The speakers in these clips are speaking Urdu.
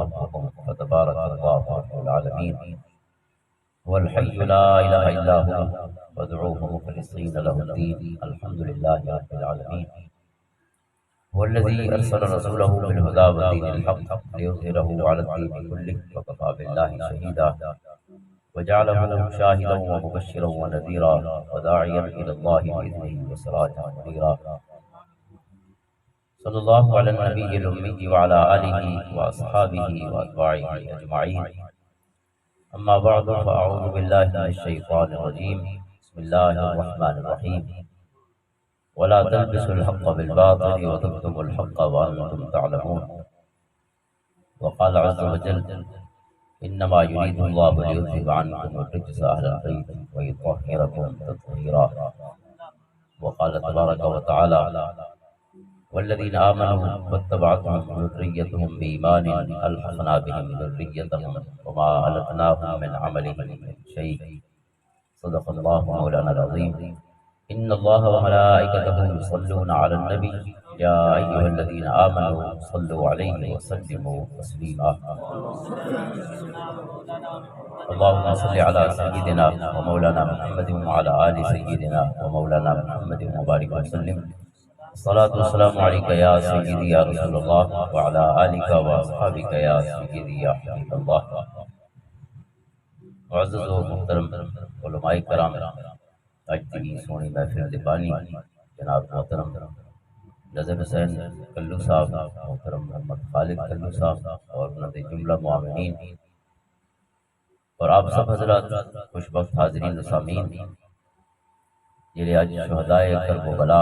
ربكم فتبارك الله رب العالمين هو الحي لا إله إلا هو فادعوه مخلصين له الدين الحمد لله رب العالمين هو الذي أرسل رسوله بالهدى ودين الحق ليظهره على الدين كله وكفى بالله شهيدا وجعله شاهدا ومبشرا ونذيرا وداعيا إلى الله بإذنه وسراجا منيرا صلى الله على النبي الأمي وعلى آله وأصحابه وأتباعه أجمعين أما بعد فأعوذ بالله من الشيطان الرجيم بسم الله الرحمن الرحيم ولا تلبسوا الحق بالباطل وتكتموا الحق وأنتم تعلمون وقال عز وجل إنما يريد الله ليذهب عنكم الرجس أهل البيت ويطهركم تطهيرا وقال تبارك وتعالى والذين آمنوا واتبعتهم ذريتهم بإيمان ألحقنا بهم ذريتهم وما ألتناهم من عملهم من شيء صدق الله مولانا العظيم إن الله وملائكته يصلون على النبي يا أيها الذين آمنوا صلوا عليه وسلموا تسليما اللهم صل على سيدنا ومولانا محمد وعلى آل سيدنا ومولانا محمد وبارك وسلم الصلاة والسلام عليك يا سيدي يا رسول الله وعلى آلك وأصحابك يا سيدي يا حبيب الله معزز و محترم علماء کرام آج کی سونی محفل دے بانی جناب محترم نظر حسین کلو صاحب محترم محمد خالد کلو صاحب اور انہوں نے جملہ معاونین اور آپ سب حضرات خوشبخت حاضرین و سامعین جنہیں آج شہدائے کرب و بلا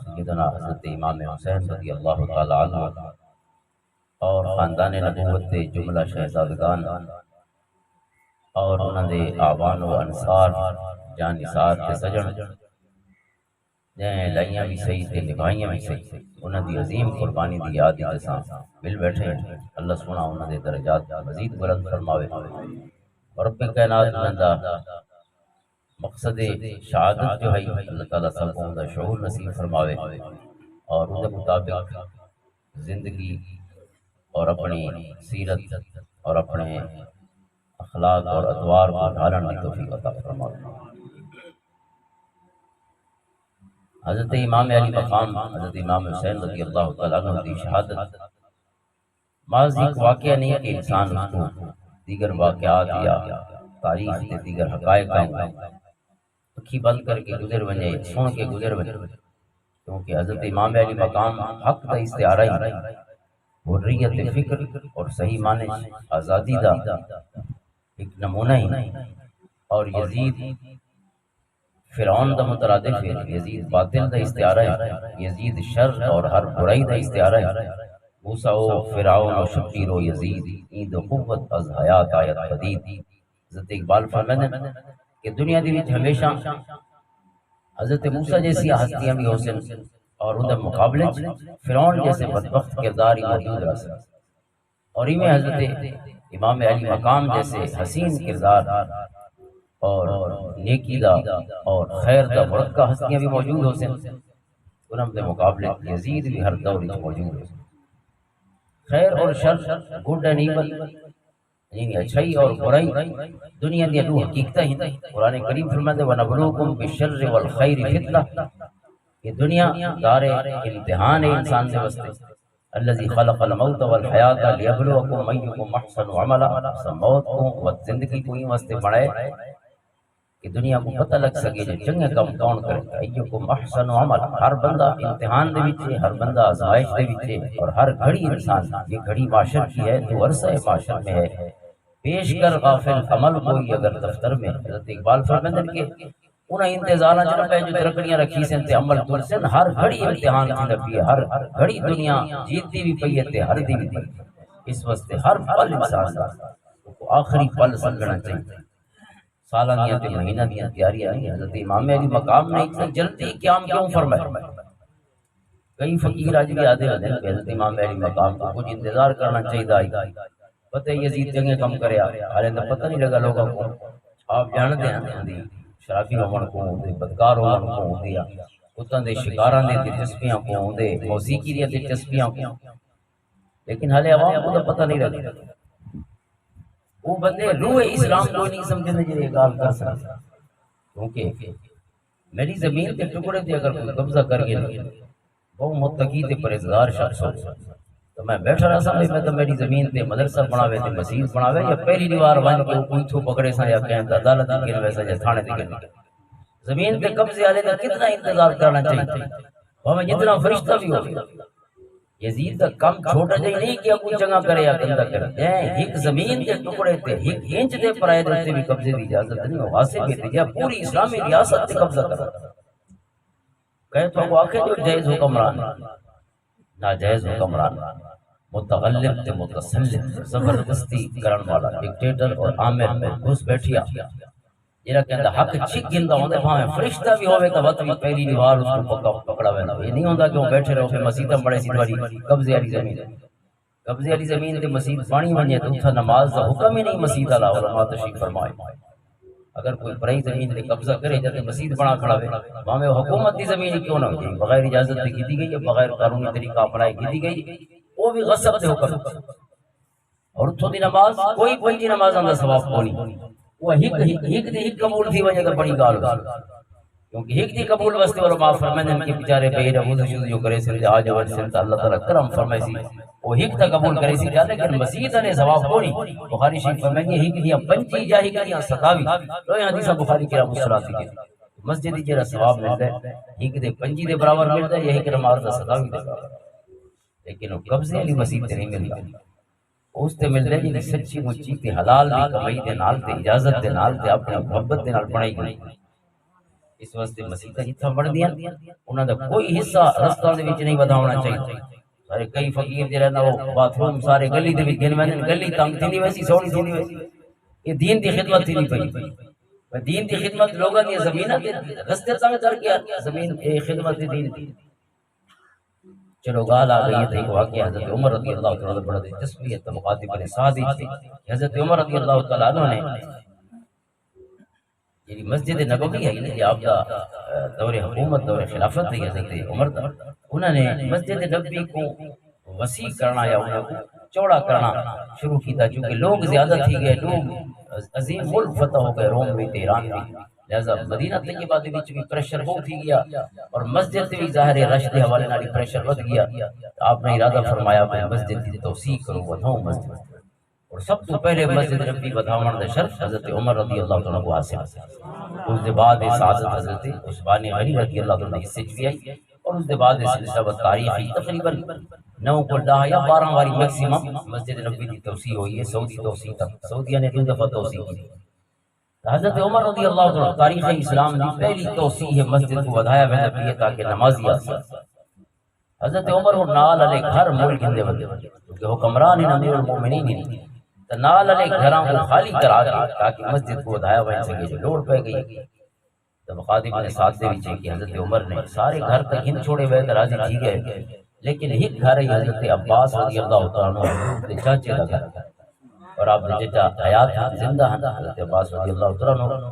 سیدنا حضرت امام حسین رضی اللہ تعالی عنہ اور خاندان نبوت کے جملہ شہزادگان اور انہوں نے آبان و انصار جان نثار کے سجن جنہیں لائیاں بھی صحیح تھے نبھائیاں بھی صحیح انہوں دی عظیم قربانی دی یاد کے ساتھ مل بیٹھے اللہ سونا انہوں نے درجات مزید بلند فرماوے اور رب کائنات انہوں مقصد شہادت جو ہے اللہ تعالیٰ سب کو ان کا شعور نصیب فرماوے اور ان کے مطابق زندگی اور اپنی سیرت اور اپنے اخلاق اور ادوار کو ڈھالن کی توفیق عطا فرماوے۔ حضرت امام علی مقام حضرت امام حسین رضی اللہ تعالیٰ عنہ کی شہادت محض ایک واقعہ نہیں کہ انسان اس کو دیگر واقعات یا تاریخ کے دیگر حقائق اکھی بند کر کے گزر ونجے سن کے گزر ونجے کیونکہ حضرت امام علی مقام حق کا استعارہ ہی حریت فکر اور صحیح معنی آزادی دا ایک نمونہ ہی اور یزید فرعون دا مترادف ہے یزید باطل دا استعارہ ہے یزید شر اور ہر برائی دا استعارہ ہے موسیٰ و فرعون و شبیر و یزید عید و قوت از حیات آیت قدید حضرت اقبال فرمائے کہ دنیا دی وچ ہمیشہ حضرت موسیٰ جیسی ہستیاں بھی ہو سن اور ان کے مقابلے فرعون جیسے بدبخت کردار ہی موجود رہ سن اور ان میں حضرت امام علی مقام جیسے حسین کردار اور نیکی دا اور خیر دا مرکہ ہستیاں بھی موجود ہو سن انہوں کے مقابلے یزید بھی ہر دور موجود ہے خیر اور شر گڈ اینڈ ایول یعنی اچھائی اور برائی دنیا دی دو حقیقتیں ہیں قرآن کریم فرماتے ہیں وَنَبْلُوكُمْ بِالشَّرِّ وَالْخَيْرِ فِتْنَةً یہ دنیا دار امتحان ہے انسان سے واسطے الذي خلق الموت والحیات لیبلوکم ایکم احسن عملا موت کو و زندگی کو ہی واسطے بنائے کہ دنیا کو پتہ لگ سکے جو چنگے کام کون کرے ایکم احسن عملا ہر بندہ امتحان دے وچ ہر بندہ آزمائش دے وچ اور ہر گھڑی انسان یہ گھڑی معاشر کی ہے تو عرصہ معاشر میں ہے پیش کر غافل عمل کوئی اگر دفتر میں حضرت اقبال فرماتے ہیں کہ انہیں انتظار چ پہ جو ترکڑیاں رکھی سن تے عمل تر سن ہر گھڑی امتحان تھی لگی ہے ہر گھڑی دنیا جیتتی بھی پئی ہے تے ہر دی بھی پئی اس واسطے ہر پل انسان کو آخری پل سمجھنا چاہیے سالانیاں تے مہینہ دیاں تیاریاں نہیں حضرت امام علی مقام نے اتنی جلدی قیام کیوں فرمایا کئی فقیر آج بھی آدھے ہوتے ہیں کہ حضرت امام علی مقام کو کچھ انتظار کرنا چاہیے پتہ یزید جنگے کم کرے حالے تو پتہ نہیں لگا لوگوں کو آپ جانتے ہیں شرابی ہون کو ہوندے بدکار ہون کو ہوندے اتاں دے شکاراں دے دلچسپیاں کو ہوندے موسیقی دی دلچسپیاں کو لیکن حالے عوام کو تو پتہ نہیں لگا وہ بندے روح اسلام کو نہیں سمجھنے جی گال کر سکتا، کیونکہ میری زمین کے ٹکڑے تے اگر کوئی قبضہ کر کے وہ متقی تے پرہیزگار شخص ہو تو میں بیٹھا رہا سا میں تو میری زمین تے مدرسہ بناوے تے مسجد بناوے یا پہلی دیوار بن کے کوئی تھو پکڑے سا یا کہیں عدالت کی گن ویسا یا تھانے تے گن زمین تے قبضے والے کا کتنا انتظار کرنا چاہیے، ہمیں جتنا فرشتہ بھی ہو یزید کا کم چھوٹا جائی نہیں کہ کوئی جگہ کرے یا گندہ کرے، ایک زمین کے ٹکڑے تے ایک انچ دے پرائے دے بھی قبضے دی اجازت نہیں ہو واسے بھی دیا پوری اسلامی ریاست تے قبضہ کرا کہے تو وہ آخر جو جائز حکمران ناجائز حکمران متغلب تے متسلط زبردستی کرن والا ڈکٹیٹر اور عامر میں گھس بیٹھیا جیرا کہندا حق چھک گندا ہوندے بھاویں فرشتہ بھی ہوے تا وقت بھی پہلی دیوار اس کو پکڑا ویندا یہ نہیں ہوندا کہ وہ بیٹھے رہو پھر مسجد بڑے سی والی قبضے والی زمین قبضے والی زمین تے مسجد پانی ونجے تو اتھا نماز دا حکم ہی نہیں مسجد والا علماء تشریف فرمائے اگر کوئی پرائی زمین تے قبضہ کرے جاتے مسجد بنا کھڑا وے بھاویں حکومت دی زمین کیوں نہ ہو بغیر اجازت تے کیتی گئی ہے بغیر قانونی طریقہ اپنائے کیتی گئی وہ بھی غصب تے حکم اور اتھوں دی نماز کوئی پنجی نماز دا ثواب کو نہیں وہ ہک دی قبول تھی وجہ تو بڑی گال ہو کیونکہ ہک دی قبول واسطے اور معاف فرمائے ان کے بیچارے بے رحم شروع جو کرے سن آج اور سن اللہ تعالی کرم فرمائے سی وہ ہک تا قبول کرے سی لیکن مسجد نے ثواب کو نہیں بخاری شریف فرمائے ہک دی پنجی جا ہک دی 27 تو یہ حدیث بخاری کی مصراتی کے مسجد جڑا ثواب ملتا ہے ہک دے پنجی دے برابر ملتا ہے یہ ہک نماز دا 27 دے برابر لیکن وہ قبضے والی مسجد تے نہیں ملتا اس تے مل رہی سچی مچی تے حلال دی کمائی دے نال تے اجازت دے نال تے اپنی محبت دے نال بنائی گئی اس واسطے مسجداں جتھاں بندیاں انہاں دا کوئی حصہ رستہ دے وچ نہیں وداونا چاہیے سارے کئی فقیر جڑا نا وہ باتھ روم سارے گلی دے وچ گن وین گلی تنگ تھی نہیں ویسی سونی تھی نہیں ویسی یہ دین دی خدمت تھی نہیں پئی دین دی خدمت لوگاں دی زمیناں دے رستے تنگ کر کے زمین اے خدمت دی دین دی چلو گال آ گئی ہے ایک واقعہ حضرت عمر رضی اللہ تعالیٰ عنہ بڑا دلچسپی ہے مخاطب بن سعد تھی حضرت عمر رضی اللہ تعالیٰ عنہ نے یہ مسجد نبوی ہے یہ آپ کا دور حکومت دور خلافت ہے حضرت عمر کا انہوں نے مسجد نبوی کو وسیع کرنا یا انہوں کو چوڑا کرنا شروع کیتا چونکہ لوگ زیادہ تھی گئے لوگ عظیم ملک فتح ہو گئے روم بھی ایران بھی لہذا مدینہ طیبہ دے وچ بھی پریشر ہو تھی گیا اور مسجد تے بھی ظاہر رش دے حوالے نال پریشر ود گیا آپ نے ارادہ فرمایا کہ مسجد دی توسیع کرو ودھاؤ مسجد اور سب تو پہلے مسجد نبی ودھاون دا شرف حضرت عمر رضی اللہ تعالیٰ کو حاصل اس دے بعد سعادت حضرت عثمان غنی رضی اللہ تعالیٰ کی سچ بھی آئی اور اس دے بعد سلسلہ تاریخی تقریباً 9 کو 10 یا 12 واری میکسیمم مسجد نبی کی توسیع ہوئی ہے سعودی توسیع تک سعودیہ نے 2 دفعہ توسیع کی حضرت عمر رضی اللہ عنہ تاریخ اسلام کی پہلی توسیع ہے مسجد کو ودھایا ویندا پئی تاکہ نمازی آ سکے حضرت عمر کو نال علی گھر ملک دے وندے کیونکہ حکمران امیر المومنین نہیں تو نال علی گھراں کو خالی کرا کے تاکہ مسجد کو ودھایا وین سکے جو لوڑ پہ گئی تو خادم نے ساتھ دے وچ کہ حضرت عمر نے سارے گھر تک ہن چھوڑے ہوئے تے راضی تھی گئے لیکن ایک گھر ہے حضرت عباس رضی اللہ تعالی عنہ کے چاچے کا گھر اور آپ نے جتا حیات زندہ ہیں حضرت عباس رضی اللہ تعالیٰ عنہ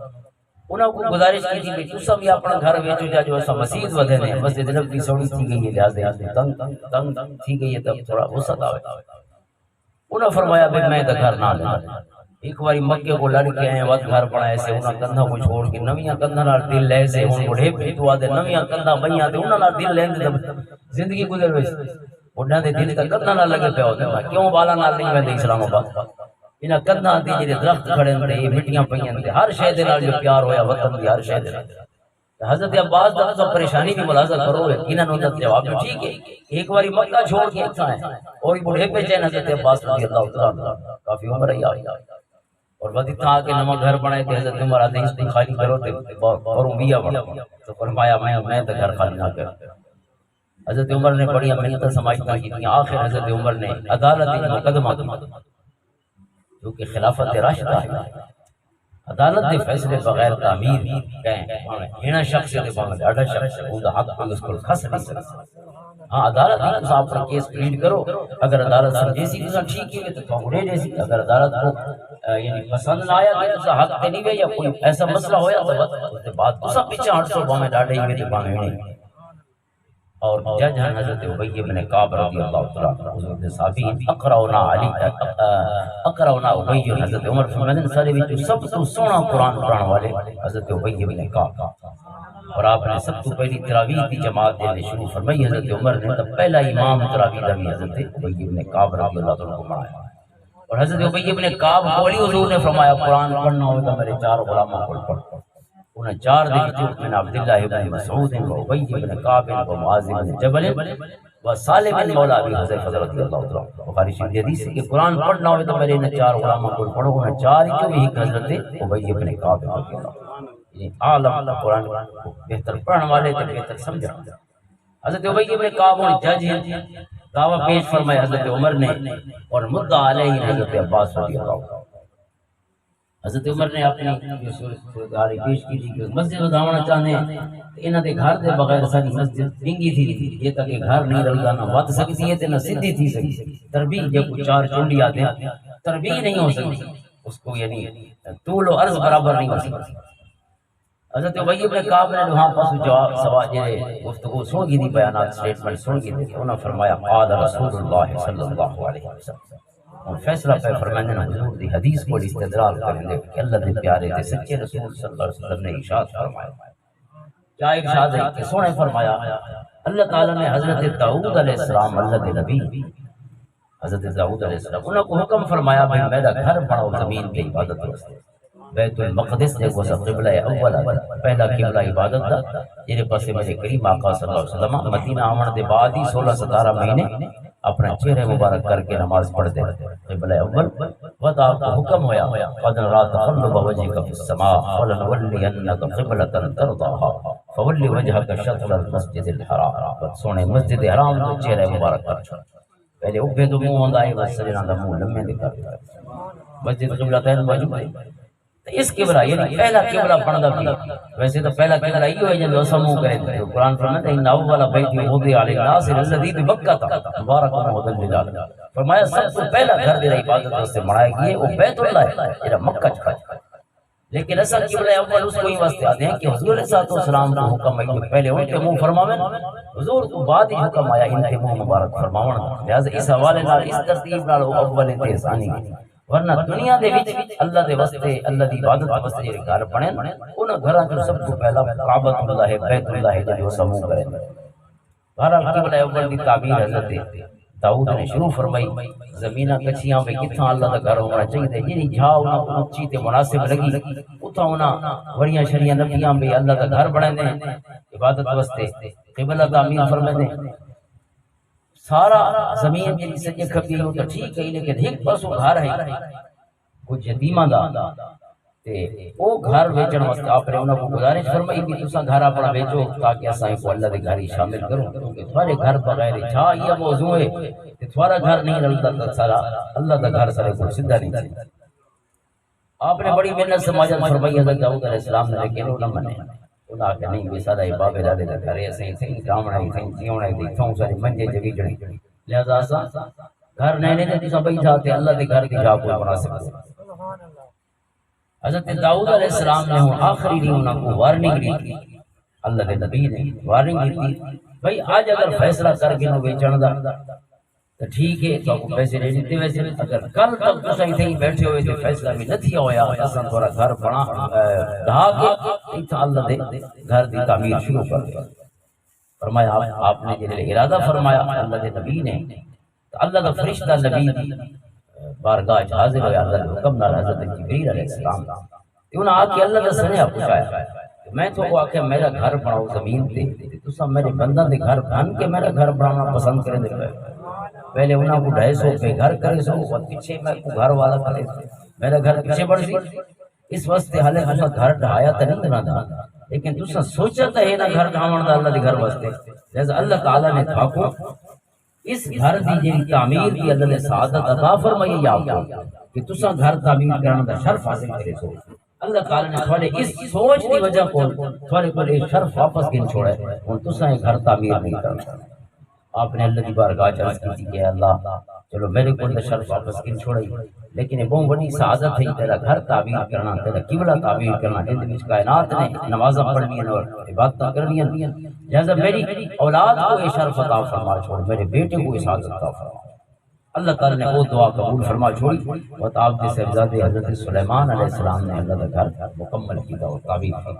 انہوں کو گزارش کی تھی کہ تسا بھی اپنا گھر ویچو جا جو ایسا مسجد ودھے نے مسجد نبوی سوڑی تھی گئی ہے لہذا تنگ تھی گئی ہے تب تھوڑا وسعت آوے انہوں فرمایا بھئی میں تو گھر نہ لینا ایک باری مکے کو لڑ کے آئے وقت گھر پڑھائے سے انہوں کندھا کو چھوڑ کے نویاں کندھا نال دل لے سے انہوں کو ڈھیپ تو آدھے نویاں کندھا بھئیاں دے انہوں نال دل لیں دے زندگی گزر ویسے انہوں دے دل کا کندھا نہ لگے پہ ہوتے ہیں کیوں بالا نال نہیں میں دے اسلام آباد انہاں کندھا دی جڑے درخت کھڑے نے یہ مٹیاں پئیاں نے ہر شے دے نال جو پیار ہویا وطن دی ہر شے دے نال حضرت عباس دا تو پریشانی بھی ملاحظہ کرو انہاں نے جواب میں ٹھیک ہے ایک باری مکہ چھوڑ کے اتنا ہے اور بڑھے پہ چین حضرت عباس رضی اللہ تعالی عنہ کافی عمر ہے اور بعد اتنا کے نمک گھر بنائے تھے حضرت عمر آتے اس کو خالی کرو تے اور بیا بڑا تو فرمایا میں تو گھر خالی نہ کر حضرت عمر نے بڑی محنت سماجھتا کی آخر حضرت عمر نے عدالت مقدمہ کی جو کہ خلافت راشدہ ہے عدالت دے فیصلے بغیر تعمیر کہیں ہینا شخص دے باندھ ڈاڈا شخص او دا حق کو اس کو کھس نہیں سکتا ہاں عدالت نے صاحب پر کیس پلیڈ کرو اگر عدالت سمجھے سی تو ٹھیک ہے تو پکڑے جیسی اگر عدالت کو یعنی پسند نہ آیا کہ تو حق تے نہیں وے یا کوئی ایسا مسئلہ ہویا تو اس کے بعد اس پیچھے 800 باندھ ڈاڈے ہی تے باندھ نہیں اور جج ہیں حضرت ابی بن کعب رضی اللہ تعالی عنہ حضور کے صحابی اقرا اقرا نہ ابی حضرت عمر فرماتے سارے وچ سب تو سونا قرآن پڑھن والے حضرت ابی بن کعب، اور آپ نے سب تو پہلی تراویح کی جماعت دینے شروع فرمائی حضرت عمر نے، تو پہلا امام تراویح کا بھی حضرت ابی بن کعب رضی اللہ عنہ کو بنایا، اور حضرت ابی بن کعب کو علی حضور نے فرمایا قرآن پڑھنا ہو تو میرے 4 غلاموں کو پڑھ، انہیں 4 دن من عبداللہ بن مسعود و ابی بن کعب و معاذ بن جبل و سالم بن مولا ابی حذیفہ رضی اللہ عنہ، بخاری شریف حدیث ہے کہ قرآن پڑھنا ہو تو میرے 4 غلاموں کو پڑھو، انہیں 4 جو بھی حضرت ابی بن کعب رضی اللہ عنہ، یعنی عالم قرآن کو بہتر پڑھنے والے تھے، بہتر سمجھا۔ حضرت ابی بن کعب جج ہیں، دعویٰ پیش فرمایا حضرت عمر نے، اور مدعا علیہ حضرت عباس رضی اللہ عنہ۔ حضرت عمر نے اپنی صورتحال پیش کی تھی کہ مسجد بنانا چاہنے انہاں دے گھر دے بغیر ساری مسجد ڈنگی تھی، یہ تک گھر نہیں رلدا نہ ود سکتی ہے تے نہ سیدھی تھی سکتی، تربیع جو کچھ 4 چونڈیاں دے تربیع نہیں ہو سکتی، اس کو یعنی طول و عرض برابر نہیں ہو سکتی۔ حضرت ابی بن کعب نے وہاں پاس جواب سوال یہ گفتگو سن گئی تھی، بیانات سٹیٹمنٹ سن گئی تھی، انہوں نے فرمایا قال رسول اللہ صلی اللہ علیہ وسلم، اور فیصلہ پہ فرمانے نے حضور دی حدیث کو استدلال کریں گے کہ اللہ دے پیارے تے سچے رسول صلی اللہ علیہ وسلم نے ارشاد فرمایا، کیا ارشاد ہے کہ سونے فرمایا اللہ تعالی نے حضرت داؤد علیہ السلام، اللہ دے نبی حضرت داؤد علیہ السلام انہوں کو حکم فرمایا بھائی میرا گھر بناؤ زمین پہ عبادت واسطے، بیت المقدس نے وہ قبلہ اول پہلا قبلہ عبادت دا، جہے پاسے میرے کریم آقا صلی اللہ علیہ وسلم مدینہ آمن دے بعد ہی 16-17 مہینے اپنا چہرے مبارک کر کے نماز پڑھتے رہتے، قبلہ اول وقت آپ کو حکم ہویا قد نرى تقلب وجهك في السماء فلنولينك قبلة ترضاها فول وجهك شطر المسجد الحرام، سونے مسجد حرام تو چہرے مبارک کر چھوڑ، پہلے اوپے تو منہ ہوندا ہے بس سجنا دا منہ لمے دے کر مسجد قبلتین موجود ہے، اس قبلہ یعنی پہلا قبلہ بندا بھی، ویسے تو پہلا قبلہ یہ ہے جو اسم منہ کرے تو قرآن فرماتا ہے ان اول بیت وضع للناس الذی ببکۃ مبارک وہدی للعالمین، فرمایا سب سے پہلا گھر جڑا عبادت واسطے بنایا گیا ہے وہ بیت اللہ ہے جڑا مکہ چ ہے، لیکن اصل قبلہ اول اس کو ہی واسطے آتے ہیں کہ حضور علیہ السلام کو حکم ہے کہ پہلے ان کے منہ فرماویں، حضور کو بعد ہی حکم آیا ان کے منہ مبارک فرماون، لہذا اس حوالے نال اس ترتیب نال وہ اول تے ثانی، ورنہ دنیا دے وچ اللہ دے واسطے اللہ دی عبادت واسطے جڑے گھر بنے انہاں گھراں چ سب تو پہلا کعبۃ اللہ ہے، بیت اللہ ہے جو سمو کرے، بہرحال قبلہ اول دی تعبیر حضرت داؤد نے شروع فرمائی، زمیناں کچھیاں پہ کتھاں اللہ دا گھر ہونا چاہیے، جی جھا انہاں کو اچھی تے مناسب لگی اتھاں انہاں وڑیاں شریاں نبیاں بھی اللہ دا گھر بنائے ہیں عبادت واسطے، قبلہ تعمیر فرمائے ہیں، سارا زمین جی سجے کھبی ہو تو ٹھیک ہے، لیکن ایک پاسو گھر ہے کچھ یتیماں دا تے او گھر ویچن واسطے آپ نے انہاں کو گزارش فرمائی کہ تساں گھر اپنا بیچو تاکہ اساں کو اللہ دے گھر شامل کرو، کیونکہ تھوڑے گھر بغیر چھا یہ موضوع ہے کہ تھوڑا گھر نہیں رلتا تو سارا اللہ دا گھر سارے کو سیدھا نہیں چلتا۔ آپ نے بڑی محنت سے ماجد فرمائی حضرت داؤد علیہ السلام نے، لیکن انہوں نے منے، انہاں کہ نہیں یہ سارا بابے دادے دا گھر ہے، اسیں تھیں گامڑا ہی تھیں جیونا ہی تھیں تھوں ساری منجے جگی جڑی، لہذا اساں گھر نہیں نے تساں بھئی جاتے اللہ دے گھر دی جا کو مناسب ہے۔ حضرت داؤد علیہ السلام نے آخری دن انہوں کو وارننگ دی، اللہ کے نبی نے وارننگ دی بھئی آج اگر فیصلہ کر کے نو بیچن دا تو ٹھیک ہے تو آپ پیسے لے دیتے، ویسے اگر کل تک تو صحیح تھی بیٹھے ہوئے تو فیصلہ بھی نہ تھی ہویا، اساں تھوڑا گھر بنا ڈھا کے ایتھا اللہ دے گھر دی تعمیر شروع کر دیا۔ فرمایا آپ نے جڑے ارادہ فرمایا اللہ دے نبی نے، تو اللہ دا فرشتہ نبی دی بارگاہ حاضر ہویا اللہ کے حکم نال حضرت جبریل علیہ السلام، انہاں آ کے اللہ دا سنیا پوچھایا میں تو کو آکھیا میرا گھر بناؤ زمین تے، تساں میرے بندہ دے گھر بن کے میرا گھر بنانا پسند کرے دے، پہلے انہاں کو ڈھائی سو پہ گھر کرے سو اور پیچھے میں کو گھر والا کرے، میرا گھر پیچھے بڑھ سی، اس واسطے حالے تساں گھر ڈھایا تے نہیں بنا، لیکن تساں سوچا تے ہے نا گھر ڈھاون دا اللہ دے گھر واسطے، لہذا اللہ تعالی نے تھاکو اس گھر دی جی تعمیر دی اللہ نے سعادت عطا فرمائی یا کہ تساں گھر تعمیر کرنے دا شرف حاصل کرے سو، اللہ تعالی نے تھوڑے اس سوچ دی وجہ کو تھوڑے کو یہ شرف واپس گن چھوڑے، ہن تساں یہ گھر تعمیر نہیں کرنا۔ آپ نے اللہ کی بارگاہ عرض کی کہ اللہ چلو میرے کو شرف واپس گن چھوڑی، لیکن یہ بہت بڑی سعادت ہے تیرا گھر تعمیر کرنا، تیرا قبلہ تعمیر کرنا، جن وچ کائنات نے نمازاں پڑھنی اور عبادتاں کرنی، لہذا میری اولاد کو یہ شرف عطا فرما چھوڑ، میرے بیٹے کو یہ سعادت عطا فرما۔ اللہ تعالی نے وہ دعا قبول فرما چھوڑی اور آپ کے صاحبزادے حضرت سلیمان علیہ السلام نے اللہ کا گھر مکمل کیا اور تعمیر کی۔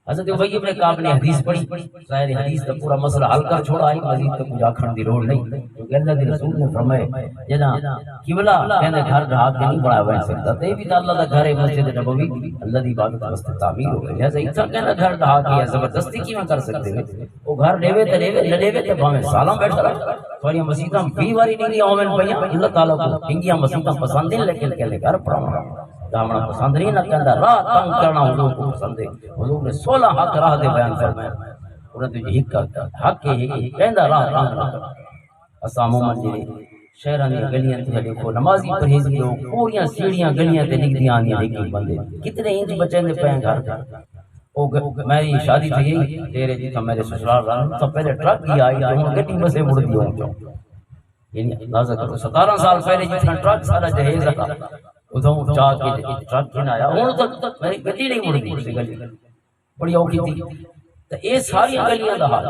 حضرت ابی بن کعب نے حدیث پڑھی، ظاہر حدیث کا پورا مسئلہ حل کر چھوڑا ہے، مزید تو کچھ آکھن دی لوڑ نہیں، کیونکہ اللہ کے رسول نے فرمائے جنا قبلہ کہندے گھر ڈھا کے نہیں بنایا جا سکتا، تے بھی اللہ دا گھر ہے مسجد نبوی، اللہ دی عبادت واسطے تعمیر ہو گئی، لہذا اتنا کہنا گھر ڈھا کے زبردستی کیوں کر سکتے ہیں؟ وہ گھر ڈیوے تے ڈیوے نہ ڈیوے تے بھاویں سالاں بیٹھا رہے، تھوڑی مسجداں 20 واری نہیں اومن پیاں، اللہ تعالی کو ٹنگیاں مسجداں پسند نہیں، لیکن کہندے گھر پڑھاؤں دامنا پسند نہیں، نہ کہندا راہ تنگ کرنا حضور کو پسند ہے۔ حضور نے 16 حق راہ دے بیان فرمایا، انہاں تے ایک کرتا حق ہے کہندا راہ تنگ نہ کرنا۔ اساں عموماً جی شہراں دی گلیاں تے دیکھو نمازی پرہیزی لوگ پوریاں سیڑھیاں گلیاں تے لکھدیاں آندیاں لیکن بندے کتنے انچ بچے دے پے گھر او میری شادی تھی تیرے جتھاں میرے سسرال رہا تو پہلے ٹرک ہی آئی تو ہن گڈی بسے مڑ دی ہوں، یعنی اندازہ کرو 17 سال پہلے جتھاں ٹرک سارا جہیز رکھا ادھوں چاہ کے ٹرک کھنا آیا ہوں تو میری گڈی نہیں مڑ دی اسی گلی بڑی اوکھی تھی۔ تو یہ ساری گلیاں دا حال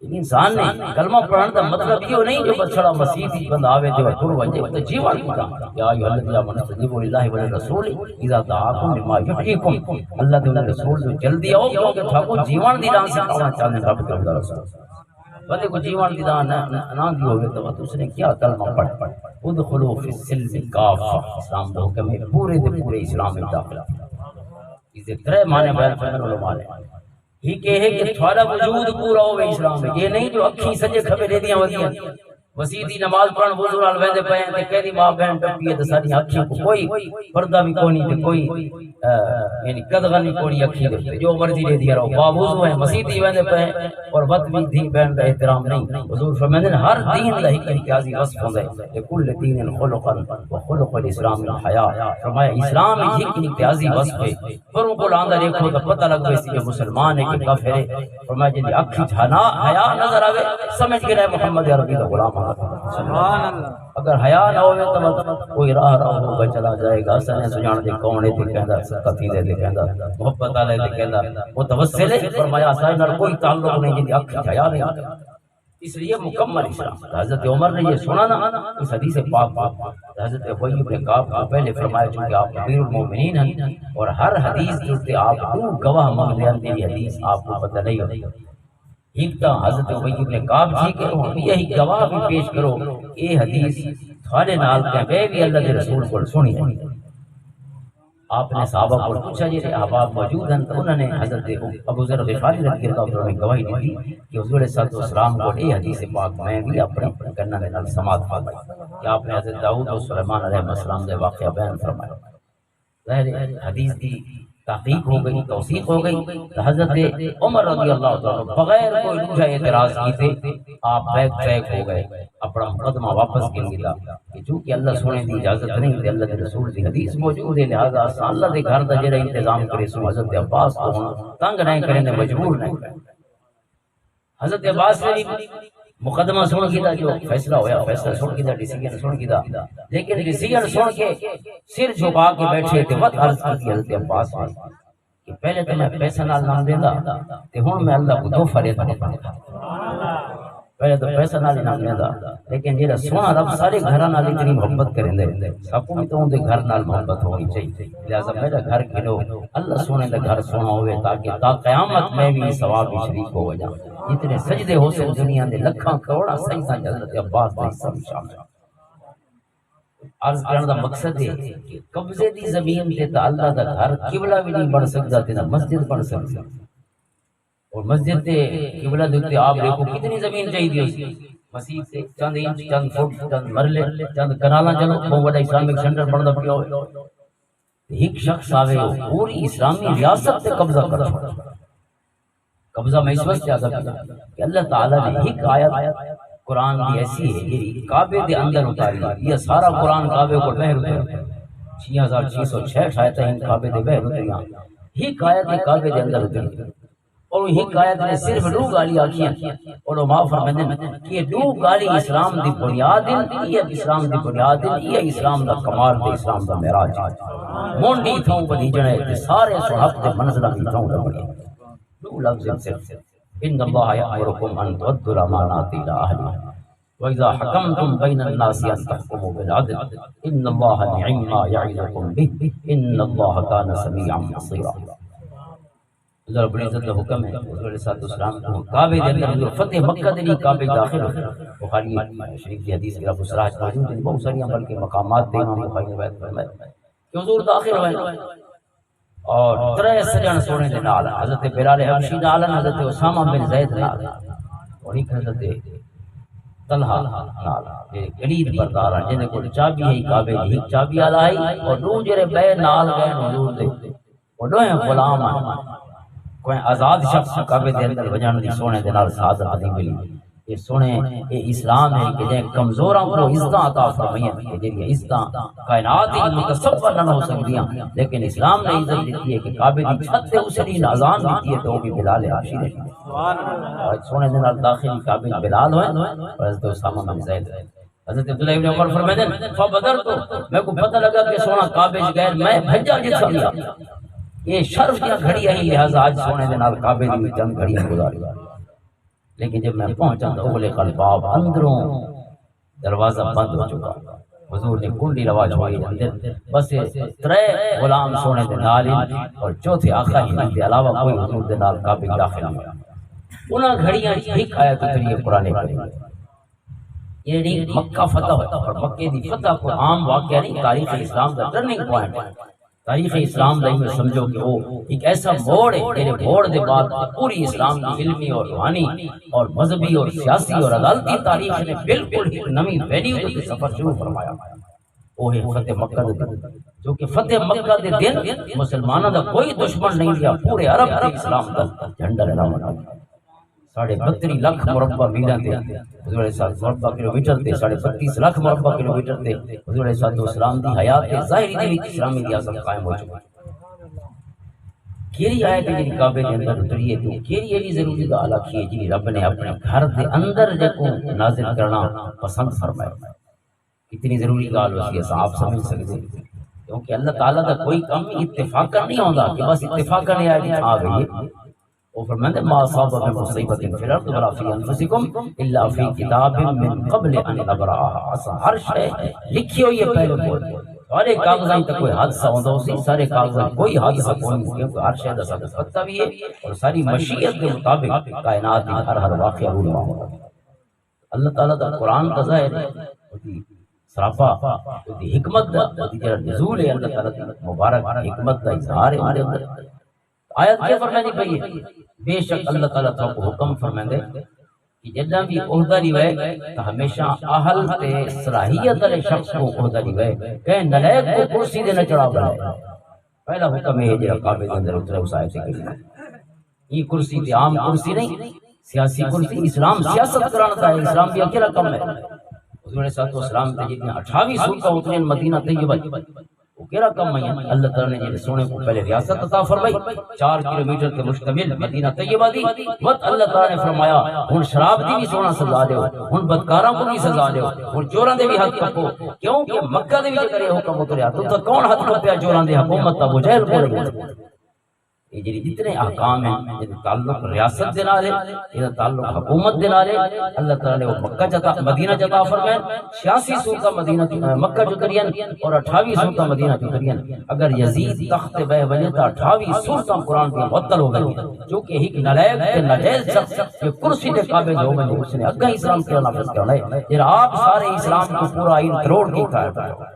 انسان نے کلمہ پڑھنے کا مطلب یہ نہیں جو بس چھڑا مسیح کی بند آوے تے ٹر ونجے تو جیون کیتا یا ایھا الذین آمنوا استجیبوا للہ وللرسول اذا دعاکم لما یحییکم، اللہ دے رسول جو جلدی آؤ کیونکہ تھاکو جیون دی راہ سکھانا چاہتے ہیں رب کے رسول بندے کو جیون دی راہ نہ دی ہوگی تو اس نے کیا کلمہ پڑھ ادخلوا فی السلم کافہ، اسلام دا حکم ہے پورے دے پورے اسلام میں داخل۔ اس دے ترے معنی بیان کرنے علماء نے، ہی کہ ہے کہ تھوڑا وجود پورا ہوئے اسلام میں، یہ نہیں جو اکھی سجے کھبے دے دیاں ودیاں وسیدی نماز پڑھن وضو نال ویندے پے تے کہدی ماں بہن ٹپی ہے تے ساری اکھیاں کو کوئی پردہ بھی کونی تے کوئی یعنی قدغہ نہیں کوئی اکھی دے جو مرضی دے دیا رہو با وضو ہے مسیدی ویندے پے اور وقت بھی دین بہن کا احترام نہیں۔ حضور فرماتے ہیں ہر دین دا ایک امتیازی وصف ہوندا ہے، کل دین خلقا وخلق الاسلام الحیا، فرمایا اسلام ایک امتیازی وصف ہے، پر ان کو لاندا دیکھو تو پتہ لگ گئی کہ مسلمان ہے کہ کافر ہے۔ فرمایا جی اکھی جھانا حیا نظر آوے سمجھ کے محمد عربی کا غلام سبحان اللہ، اگر حیا نہ ہوئے تو کوئی راہ ہوگا چلا جائے گا، سنے سجان دے کون تے کہندا سکتی دے کہندا محبت والے تے کہندا متوسل ہے، فرمایا سائیں نال کوئی تعلق نہیں، جی اکھ حیا نہیں آتا، اس لیے مکمل اسلام۔ حضرت عمر نے یہ سنا نا اس حدیث پاک حضرت ابی بن کعب کو پہلے فرمایا چونکہ آپ امیر المومنین ہیں اور ہر حدیث کے آپ کو گواہ مانگ لیں، میری حدیث آپ کو پتہ نہیں ہوتی ایک تا حضرت ابی بن کعب جی کہ یہی گواہ بھی پیش کرو یہ حدیث تھوڑے نال کہ بھی اللہ کے رسول کو سنی ہے۔ آپ نے صحابہ کو پوچھا جی احباب موجود ہیں تو انہوں نے حضرت ابو ذر غفاری رضی اللہ عنہ نے گواہی دی کہ حضور صلی اللہ علیہ وسلم کو یہ حدیث پاک میں بھی اپنے کرنا کے نال سماعت فرمائی کہ آپ نے حضرت داؤد اور سلیمان علیہ السلام کے واقعہ بیان فرمایا۔ ظاہر حدیث کی تحقیق ہو گئی، توثیق ہو گئی، تو حضرت عمر رضی اللہ تعالیٰ بغیر کوئی دوسرا اعتراض کیتے آپ بیک ٹریک ہو گئے، اپنا مقدمہ واپس گر گیا کہ چونکہ اللہ سونے دی اجازت نہیں تے اللہ کے رسول دی حدیث موجود ہے، لہذا اللہ دے گھر دا جڑا انتظام کرے سو حضرت عباس کو تنگ نہیں کرنے مجبور نہیں کرے۔ حضرت عباس نے مقدمہ سن کیتا جو فیصلہ ہویا فیصلہ سن کیتا ڈیسیجن سن کیتا، لیکن ڈیسیجن سن کے سر جھکا کے بیٹھے تے وقت عرض کی حضرت عباس نے کہ پہلے تو میں پیسہ نال نام دیندا تے ہن میں اللہ کو دو فرید دیتا، پہلے تو پیسہ نال نام دیندا لیکن جڑا سونا رب سارے گھراں نال اتنی محبت کریندے سب کو تو اون دے گھر نال محبت ہونی چاہیے، لہذا میرا گھر کھلو اللہ سونے دا گھر سونا ہوئے تاکہ تا قیامت میں بھی ثواب میں شریک ہو جاؤں، جتنے سجدے ہو سے دنیا دے لکھاں کروڑاں سجدہ حضرت عباس دا حصہ شامل۔ عرض کرنے دا مقصد ہے کہ قبضے دی زمین تے تا اللہ دا گھر قبلہ بھی نہیں بن سکتا تے نہ مسجد بن سکتا، اور مسجد تے قبلہ دے آپ دیکھو کتنی زمین چاہیے ہوسی، مسجد تے چند انچ چند فٹ چند مرلے چند کنالاں چلو بہت بڑا اسلامک سینٹر بندا پیا ہوئے، ایک شخص آوے پوری اسلامی ریاست تے قبضہ کر چھوڑا۔ قبضہ میں اس وقت زیادہ کیا کہ اللہ تعالیٰ نے ایک آیت قرآن کی ایسی ہے یہ کعبے دے اندر اتاری، یہ سارا قرآن کعبے کو بہر اتریا 6666 آیتیں ہیں کعبے دے بہر اتریاں، ایک آیت ہے کعبے دے اندر اتری اور ایک آیت نے صرف دو گالی آکھیاں اور علماء فرماتے ہیں کہ یہ دو گالی اسلام دی بنیاد ہیں، یہ اسلام دی بنیاد ہیں، یہ اسلام دا کمال تے اسلام دا معراج ہے۔ مونڈی تھوں بنی جنے تے سارے صحابہ تے منزلہ دی تھوں بنی دو لفظ صرف ان اللہ یامرکم ان تؤدوا الامانات الی اہلہا، وَإِذَا حَكَمْتُمْ بَيْنَ النَّاسِ أَن تَحْكُمُوا بِالْعَدْلِ إِنَّ اللَّهَ نِعِمَّا يَعِظُكُم بِهِ إِنَّ اللَّهَ كَانَ سَمِيعًا بَصِيرًا۔ اللہ رب العزت کا حکم ہے حضور علیہ السلام کو کعبے کے اندر حضور فتح مکہ کے لیے کعبے داخل ہوئے۔ بخاری شریف کی حدیث کی رب السراج موجود ہے، بہت ساری بلکہ مقامات تھے امام بخاری نے بیان فرمایا کہ حضور داخل ہوئے اور ترے سجن سونے دے نال حضرت بلال حبشی نال، حضرت اسامہ بن زید نال، اور ایک حضرت طلحہ نال، یہ کلید بردار ہیں جنہیں کو چابی ہے کعبے دی، چابی والا ہے اور دو جڑے بے نال گئے حضور دے، وہ دوئے غلام ہیں، کوئی آزاد شخص کعبے دے اندر وجان دی سونے دے نال سعادت نہیں ملی۔ یہ سونے یہ اسلام ہے کہ جن کمزوراں کو عزت عطا فرمائیں کہ جڑی عزت کائنات ہی متصور نہ ہو سکدیاں، لیکن اسلام نے عزت دیتی ہے کہ کعبے دی چھت تے اس نے اذان دیتی ہے تو بھی بلال حبشی نے سبحان اللہ سونے دے نال داخل کعبے بلال ہوئے اور حضرت اسامہ بن زید۔ حضرت عبداللہ ابن عمر فرماتے ہیں فبدر تو میں کو پتہ لگا کہ سونا کعبے غیر میں بھیجا جس لیا یہ شرف یا گھڑی ہے، لہذا آج سونے دے نال کعبے دی چند گھڑیاں گزاری، لیکن جب میں پہنچا تو اغلق الباب، اندروں دروازہ بند ہو چکا، حضور نے کنڈی رواج ہوئی اندر بس ترے غلام سونے دے نال اور چوتھے آقا ہی کے علاوہ کوئی حضور دے نال کعبے داخل نہیں۔ انہاں گھڑیاں ایک آیت اتری قرآن کریم، یہ مکہ فتح ہوتا اور مکے دی فتح کو عام واقعہ نہیں، تاریخ اسلام کا ٹرننگ پوائنٹ ہے۔ تاریخ اسلام دا میں سمجھو کہ وہ ایک ایسا موڑ ہے جہے موڑ دے بعد پوری اسلام کی علمی اور روحانی اور مذہبی اور سیاسی اور عدالتی تاریخ نے بالکل ایک نئی ویلیو کے سفر شروع فرمایا۔ وہ ہے فتح مکہ دے دن، جو کہ فتح مکہ دے دن مسلمانوں دا کوئی دشمن نہیں دیا، پورے عرب تے اسلام دا جھنڈا لہرایا۔ 32.5 لاکھ مربع میلاں تے حضور علیہ السلام مربع کلومیٹر تے 32.5 لاکھ مربع کلومیٹر تے حضور علیہ السلام دی حیات تے ظاہری دے وچ اسلامی ریاست قائم ہو چکی۔ کیڑی آیت ہے جی کعبے دے اندر اتری ہے، تو کیڑی ایسی ضروری گل آکھی ہے جی رب نے اپنے گھر دے اندر جے نازل کرنا پسند فرمایا۔ کتنی ضروری گل ہوئی ہے آپ سمجھ سکتے ہیں، کیونکہ اللہ تعالیٰ دا کوئی کام اتفاقا نہیں ہوندا کہ بس اتفاقا نہیں آئے آ گئی ہے۔ وہ فرماتے ہیں ما اصاب من مصیبت فی الارض ولا فی انفسکم الا فی کتاب من قبل ان نبرأها، ہر شے لکھی ہوئی ہے پہلے بول، سارے کاغذاں تک کوئی حادثہ ہوندا اسی سارے کاغذاں کوئی حادثہ کوئی نہیں، کیونکہ ہر شے دا سب پتہ بھی ہے اور ساری مشیت کے مطابق کائنات میں ہر واقعہ رونما ہوتا ہے۔ اللہ تعالیٰ دا قرآن کا ظاہر ہے سراپا حکمت دا جڑا نزول ہے، اللہ تعالیٰ دی مبارک حکمت دا اظہار ہے ہمارے اندر۔ آیت کیا فرمانی پئی ہے؟ بے شک اللہ تعالیٰ کو حکم فرمائے کہ جدہ بھی عہدہ لیوے تو ہمیشہ اہل تے صلاحیت والے شخص کو عہدہ لیوے، کہ نلائق کو کرسی دے نہ چڑھا بلائے۔ پہلا حکم ہے جو کعبے کے اندر اترے اس آیت سے کہنا، یہ کرسی تے عام کرسی نہیں، سیاسی کرسی، اسلام سیاست کرانا تھا، اسلام بھی اکیلا کم ہے۔ حضور صلی اللہ علیہ وسلم تے جتنے 28 سورتیں اتریں مدینہ طیبہ، وہ کیڑا کم ہے؟ اللہ تعالیٰ نے سونے کو پہلے ریاست عطا فرمائی، 4 کلومیٹر کے مشتمل مدینہ طیبہ دی، وقت اللہ تعالیٰ نے فرمایا ہن شراب دی بھی سونا سزا دیو، ہن بدکاراں کو بھی سزا دیو، ہن چوراں دے بھی حق کپو، کیونکہ مکہ دے وچ کرے حکم اتریا تو کون حق کپیا چوراں دے؟ حکومت ابو جہل کو لگی۔ یہ جڑی جتنے احکام ہیں جن تعلق ریاست دے نال ہے، یہ تعلق حکومت دے نال ہے، اللہ تعالیٰ نے وہ مکہ جتا مدینہ جتا فرمائے 86 سورتاں مدینہ مکہ جو کرین اور 28 سورتاں مدینہ جو کرین۔ اگر یزید تخت بے وجہ تا 28 سورتاں قرآن کی معطل ہو گئی، جو کہ ایک نالائق تے ناجائز شخص جو کرسی دے قابل ہو گئے، اس نے اگا اسلام کے نافذ کرنا ہے، پھر آپ سارے اسلام کو پورا آئین تروڑ کے کھایا۔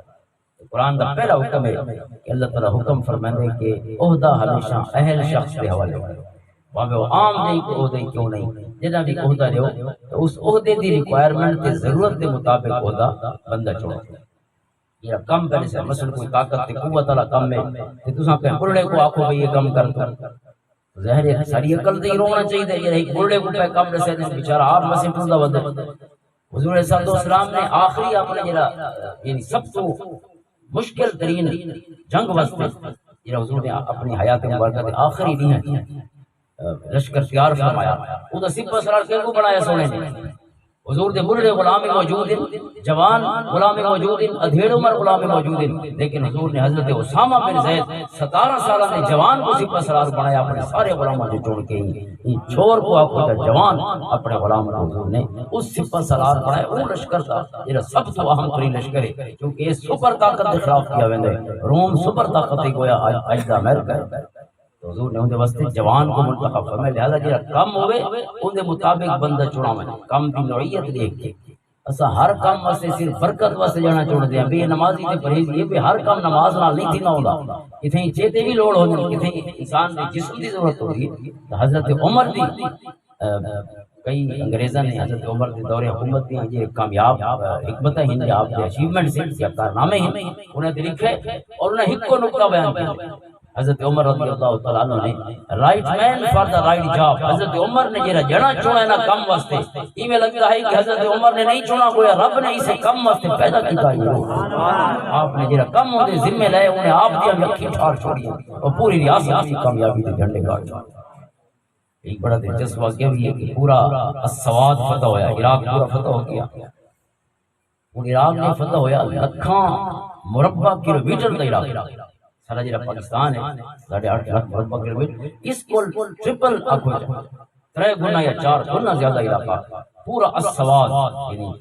قرآن دا پہلا حکم ہے کہ اللہ تعالیٰ حکم فرمائے کہ عہدہ ہمیشہ اہل شخص دے حوالے ہو، وہ عام نہیں کہ عہدے کیوں نہیں، جنہاں بھی عہدہ لیو تو اس عہدے دی ریکوائرمنٹ تے ضرورت دے مطابق عہدہ بندہ چھوڑو۔ یہ کم کرے سے مثلا کوئی طاقت تے قوت والا کم ہے تے تساں کہ بڑے کو آکھو بھئی یہ کم کر ظاہر ہے ساری عقل تے رونا چاہیے کہ ایک بڑے کو پہ کم رسے تے بیچارہ آپ مسیح ٹوندا ودے۔ حضور صلی اللہ علیہ وسلم نے آخری اپنے جڑا یعنی سب تو مشکل ترین جنگ واسطے یہ حضور نے اپنی حیات مبارکہ کے آخری دن لشکر تیار فرمایا، وہ سپہ سالار کو بنایا سونے نے، حضور دے بڑھڑے غلام موجود ہیں، جوان غلام موجود ہیں، ادھیڑ عمر غلام موجود ہیں، لیکن حضور نے حضرت اسامہ بن زید 17 سالہ نے جوان کو سپہ سالار بنایا، اپنے سارے غلاموں سے چھوڑ کے ان چھوڑ کو آپ کو جوان اپنے غلام کو حضور نے اس سپہ سالار بنایا۔ وہ لشکر تھا یہ سب تو اہم ترین لشکر ہے، کیونکہ یہ سپر طاقت کے خلاف کیا ویندے، روم سپر طاقت ہی گویا اج دا امریکہ ہے۔ تو حضور نے ان دے واسطے جوان کو منتخب فرمایا، لہذا جڑا کم ہوئے ان دے مطابق بندہ چناویں، کم دی نوعیت دیکھ کے۔ اسا ہر کام واسطے صرف برکت واسطے جانا چڑھ دیا بے نمازی تے پرہیز یہ بھی ہر کام نماز نال نہیں تھی نہ ہوندا، کتھیں چیتے بھی لوڑ ہوندی، کتھیں انسان دے جسم دی ضرورت ہوندی۔ حضرت عمر دی کئی انگریزاں نے حضرت عمر کے دور حکومت دی یہ کامیاب حکمت ہیں جو آپ کے اچیومنٹ سے یا کارنامے ہیں انہیں لکھے اور انہیں ایک کو نقطہ بیان کیا۔ حضرت عمر رضی اللہ تعالیٰ عنہ نے right man for the right job, حضرت عمر نے جڑا جنا چنا ہے نا کم واسطے، یہ میں لگتا ہے کہ حضرت عمر نے نہیں چنا، گویا رب نے اسے کم واسطے پیدا کیتا ہے۔ آپ نے جڑا کم ہوندے ذمہ لائے انہیں آپ دی اکھی ٹھار چھوڑی اور پوری ریاست کی کامیابی کے جھنڈے گاڑ چھوڑے۔ ایک بڑا دلچسپ واقعہ بھی ہے کہ پورا السواد فتح ہویا، عراق پورا فتح ہو گیا، اور عراق میں فتح ہویا لکھاں مربع کلومیٹر کا عراق، سارا جڑا پاکستان ہے 8.5 لاکھ مربع کلومیٹر، اس کو ٹرپل آکھو 3 گنا یا 4 گنا زیادہ علاقہ، پورا السواد یعنی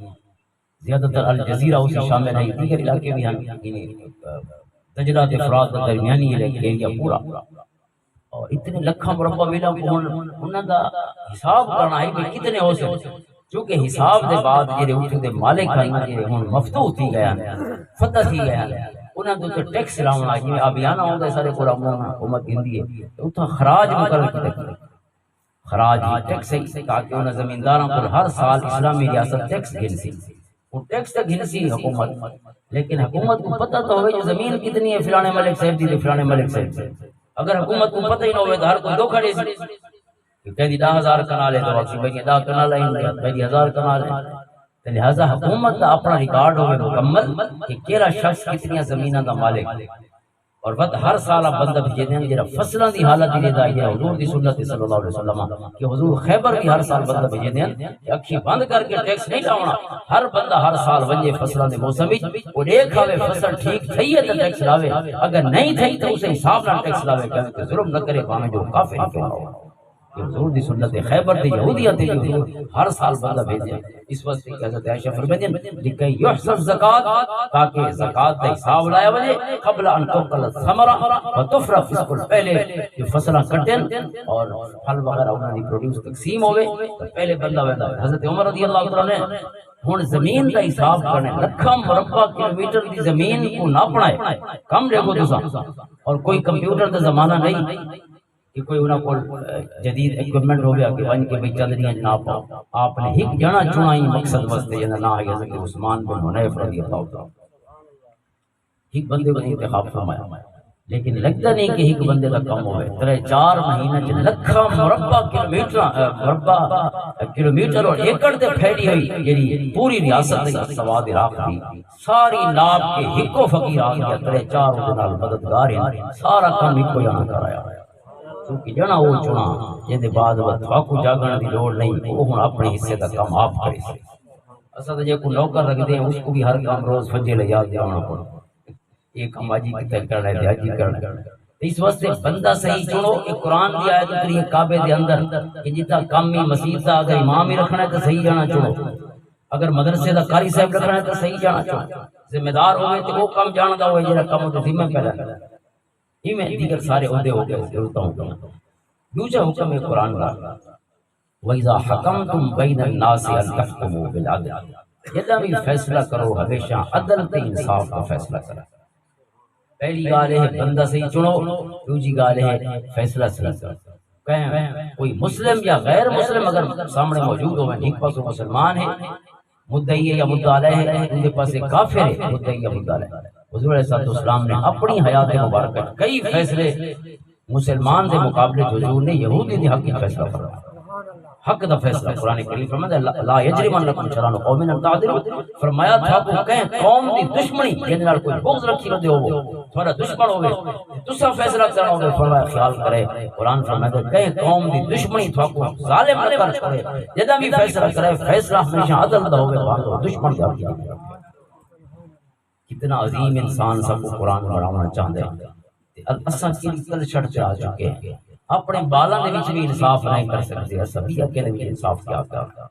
زیادہ تر الجزیرہ اسی شامل ہے، دیگر علاقے بھی ہیں یعنی دجلہ تے فرات کا درمیانی ایریا پورا، اور اتنے لکھاں مربع میلہ کو انہاں دا حساب کرنا ہے کہ کتنے ہو سکتے، چونکہ حساب دے بعد جڑے اتھے دے مالک ہیں جڑے ہن مفتوح تھی گئے ہیں، فتح تھی گئے ہیں، انہاں دے ٹیکس لاونا جویں ابیانہ ہوندا سارے غلاماں حکومت دیندی ہے، اتھا خراج مقرر کیتا، خراج ٹیکس ہے تاکہ انہاں زمینداراں کو ہر سال اسلامی ریاست ٹیکس گھنسی، وہ ٹیکس تے گھنسی حکومت، لیکن حکومت کو پتہ تو ہوئے جو زمین کتنی ہے فلانے ملک صاحب دی تے فلانے ملک صاحب سے، اگر حکومت کو پتہ ہی نہ ہوئے تو ہر کوئی دھوکہ دے سی کہ کہہ 10,000 کنال ہے تو واقعی بھئی 10 کنال ہے کہہ 1000 کنال ہے، لہذا حکومت کا اپنا ریکارڈ ہوئے مکمل کہ کیڑا شخص کتنی زمیناں دا مالک، اور بعد ہر سال بندہ بھیجے دیں جڑا فصلاں دی حالت دی دا ہے حضور دی سنت صلی اللہ علیہ وسلم کہ حضور خیبر بھی ہر سال بندہ بھیجے دیں کہ اکھی بند کر کے ٹیکس نہیں لاونا، ہر بندہ ہر سال ونجے فصلاں دے موسم وچ او دیکھ آوے فصل ٹھیک تھی ہے تے ٹیکس لاوے، اگر نہیں تھی تو اسے حساب نال ٹیکس لاوے کہ ظلم نہ کرے بھاویں جو کافر ہی کیوں نہ ہو۔ حضور دی سنت خیبر تے یہودیاں تے ہر سال بندہ بھیجے، اس وقت کہ حضرت عائشہ فرماتی ہیں لکھئی یحسب زکات تاکہ زکات دا حساب لایا وجے قبل ان تؤکل الثمرہ وتفرق فسق، پہلے جو فصلاں کٹن اور پھل وغیرہ انہاں دی پروڈیوس تقسیم ہوے تو پہلے بندہ ویندا۔ حضرت عمر رضی اللہ تعالی عنہ نے ہن زمین دا حساب کرنے لکھاں مربع کلومیٹر دی زمین کو ناپنا ہے، کم دیکھو تساں، اور کوئی کمپیوٹر دا زمانہ نہیں کہ کوئی انہاں کو جدید ایکوپمنٹ ہو گیا کہ ون کے بچہ دنیا جناب پاؤ، آپ نے ایک جنا چنائی مقصد واسطے جنا نہ ہے حضرت عثمان بن حنیف رضی اللہ تعالی ایک بندے کو انتخاب فرمایا، لیکن لگتا نہیں کہ ایک بندے کا کم ہوئے، 3-4 مہینہ چ لکھاں مربع کلومیٹر اور ایکڑ تے پھیلی ہوئی یعنی پوری ریاست دی سواد عراق دی ساری ناب کے ہکو فقیر آ گیا، 3-4 دے نال مددگار ہیں، سارا کام ہکو جانا کرایا، کیونکہ جنا وہ چنا جے بعد تھاکو جاگن دی لوڑ نہیں، وہ ہن اپنے حصے دا کام آپ کرے سی۔ اساں تے جے کو نوکر رکھ دیں اس کو بھی ہر کام روز فجے لے یاد دینا پڑے، ایک کام اجی کی کرنا ہے حاجی کرنا، اس واسطے بندہ صحیح چنو۔ ایک قرآن دی آیت اتری ہے کعبے دے اندر کہ جتا کام ہی مسجد دا اگر امام ہی رکھنا ہے تو صحیح جانا چنو، اگر مدرسے دا قاری صاحب رکھنا ہے تو صحیح جانا چنو، ذمہ دار ہوئے تو وہ کام جاندا ہوئے جڑا کام تے ذمہ پہلا ہی میں دیگر سارے عہدے ہو گئے ضرورتوں ہوں۔ دوسرا حکم ہے قرآن کا وَإِذَا حَكَمْتُمْ بَيْنَ النَّاسِ أَن تَحْكُمُوا بِالْعَدْلِ، جب بھی فیصلہ کرو ہمیشہ عدل تے انصاف کا فیصلہ کرو۔ پہلی گال ہے بندہ صحیح چنو، دوسری گال ہے فیصلہ صحیح کرو۔ کہیں کوئی مسلم یا غیر مسلم اگر سامنے موجود ہو، ایک پاس مسلمان ہے مدعی ہے یا مدعا علیہ ہے، ان کے پاس ایک کافر ہے مدعی یا مدعا علیہ ہے۔ حضور علیہ السلام نے اپنی حیات مبارکہ کئی فیصلے مسلمان کے مقابلے حضور نے یہودی کے حق میں فیصلہ فرمایا، حق دا فیصلہ قرآن کریم فرماتا ہے لا یجرمنکم شران قوم ان تعدلوا، فرمایا تھا کو کہیں قوم دی دشمنی جن نال کوئی بغض رکھی نہ دیو تھوڑا دشمن ہوے تسا فیصلہ کرنا ہوے، فرمایا خیال کرے قرآن فرماتا ہے کہیں قوم دی دشمنی تھا کو ظالم نہ کر چھوڑے، جدا بھی فیصلہ کرے فیصلہ ہمیشہ عدل دا ہوے، وہاں دشمن دا کیا۔ کتنا عظیم انسان سب کو قرآن بنانا چاہتے ہیں، اساں کی کل چھڑ کے آ چکے ہیں، اپنے بالاں دے وچ بھی انصاف نہیں کر سکتے، سبھی اکیلے وچ انصاف کیا کرتا۔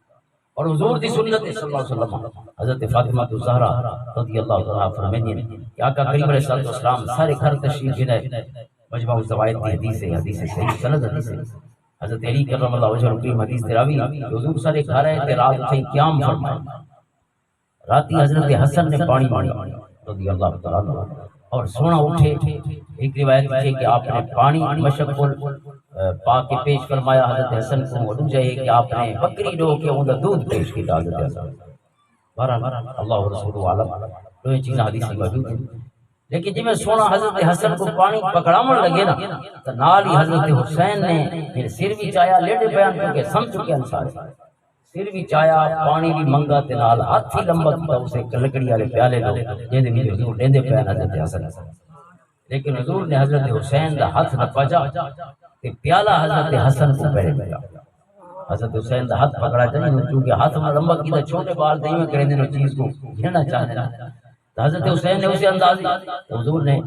اور حضور دی سنت صلی اللہ علیہ وسلم حضرت فاطمہ الزہرا رضی اللہ تعالیٰ فرماتی ہیں کہ آقا کریم علیہ السلام سارے گھر تشریف لائے، مجمع الزوائد کی حدیث صحیح سند حدیث ہے، حضرت علی کرم اللہ وجہہ کی حدیث تراوی حضور سارے گھر آئے تے رات اٹھے قیام فرمائے، راتی حضرت حسن نے پانی مانگا رضی اللہ تعالیٰ عنہ اور سونا اٹھے، ایک روایت ہے کہ آپ نے پانی مشق پا کے پیش فرمایا، حضرت حسن کو معلوم جائے کہ آپ نے بکری ڈو کے اندر دودھ پیش کیا حضرت حسن۔ بہرحال اللہ رسول عالم دو چیزیں حدیث میں موجود ہیں، لیکن جب میں سونا حضرت حسن کو پانی پکڑاون لگے نا تو نال ہی حضرت حسین نے سر بھی چایا لیٹے بیان کیونکہ سمجھ چکے انسار سر بھی چایا پانی بھی منگا تے نال ہاتھ ہی لمبا کیتا اسے لکڑی والے پیالے لو جے بھی حضور لیندے پے حضرت حسن، لیکن حضور نے حضرت حسین دا ہاتھ نہ پجا تے پیالہ حضرت حسن کو پہلے پیا، حضرت حسین دا ہاتھ پکڑا جائے کیونکہ ہاتھ میں لمبا کیتا چھوٹے بال دے میں کرے دے چیز کو گھیرنا چاہتے ہیں، تو حضرت حسین نے اسے اندازی حضور نے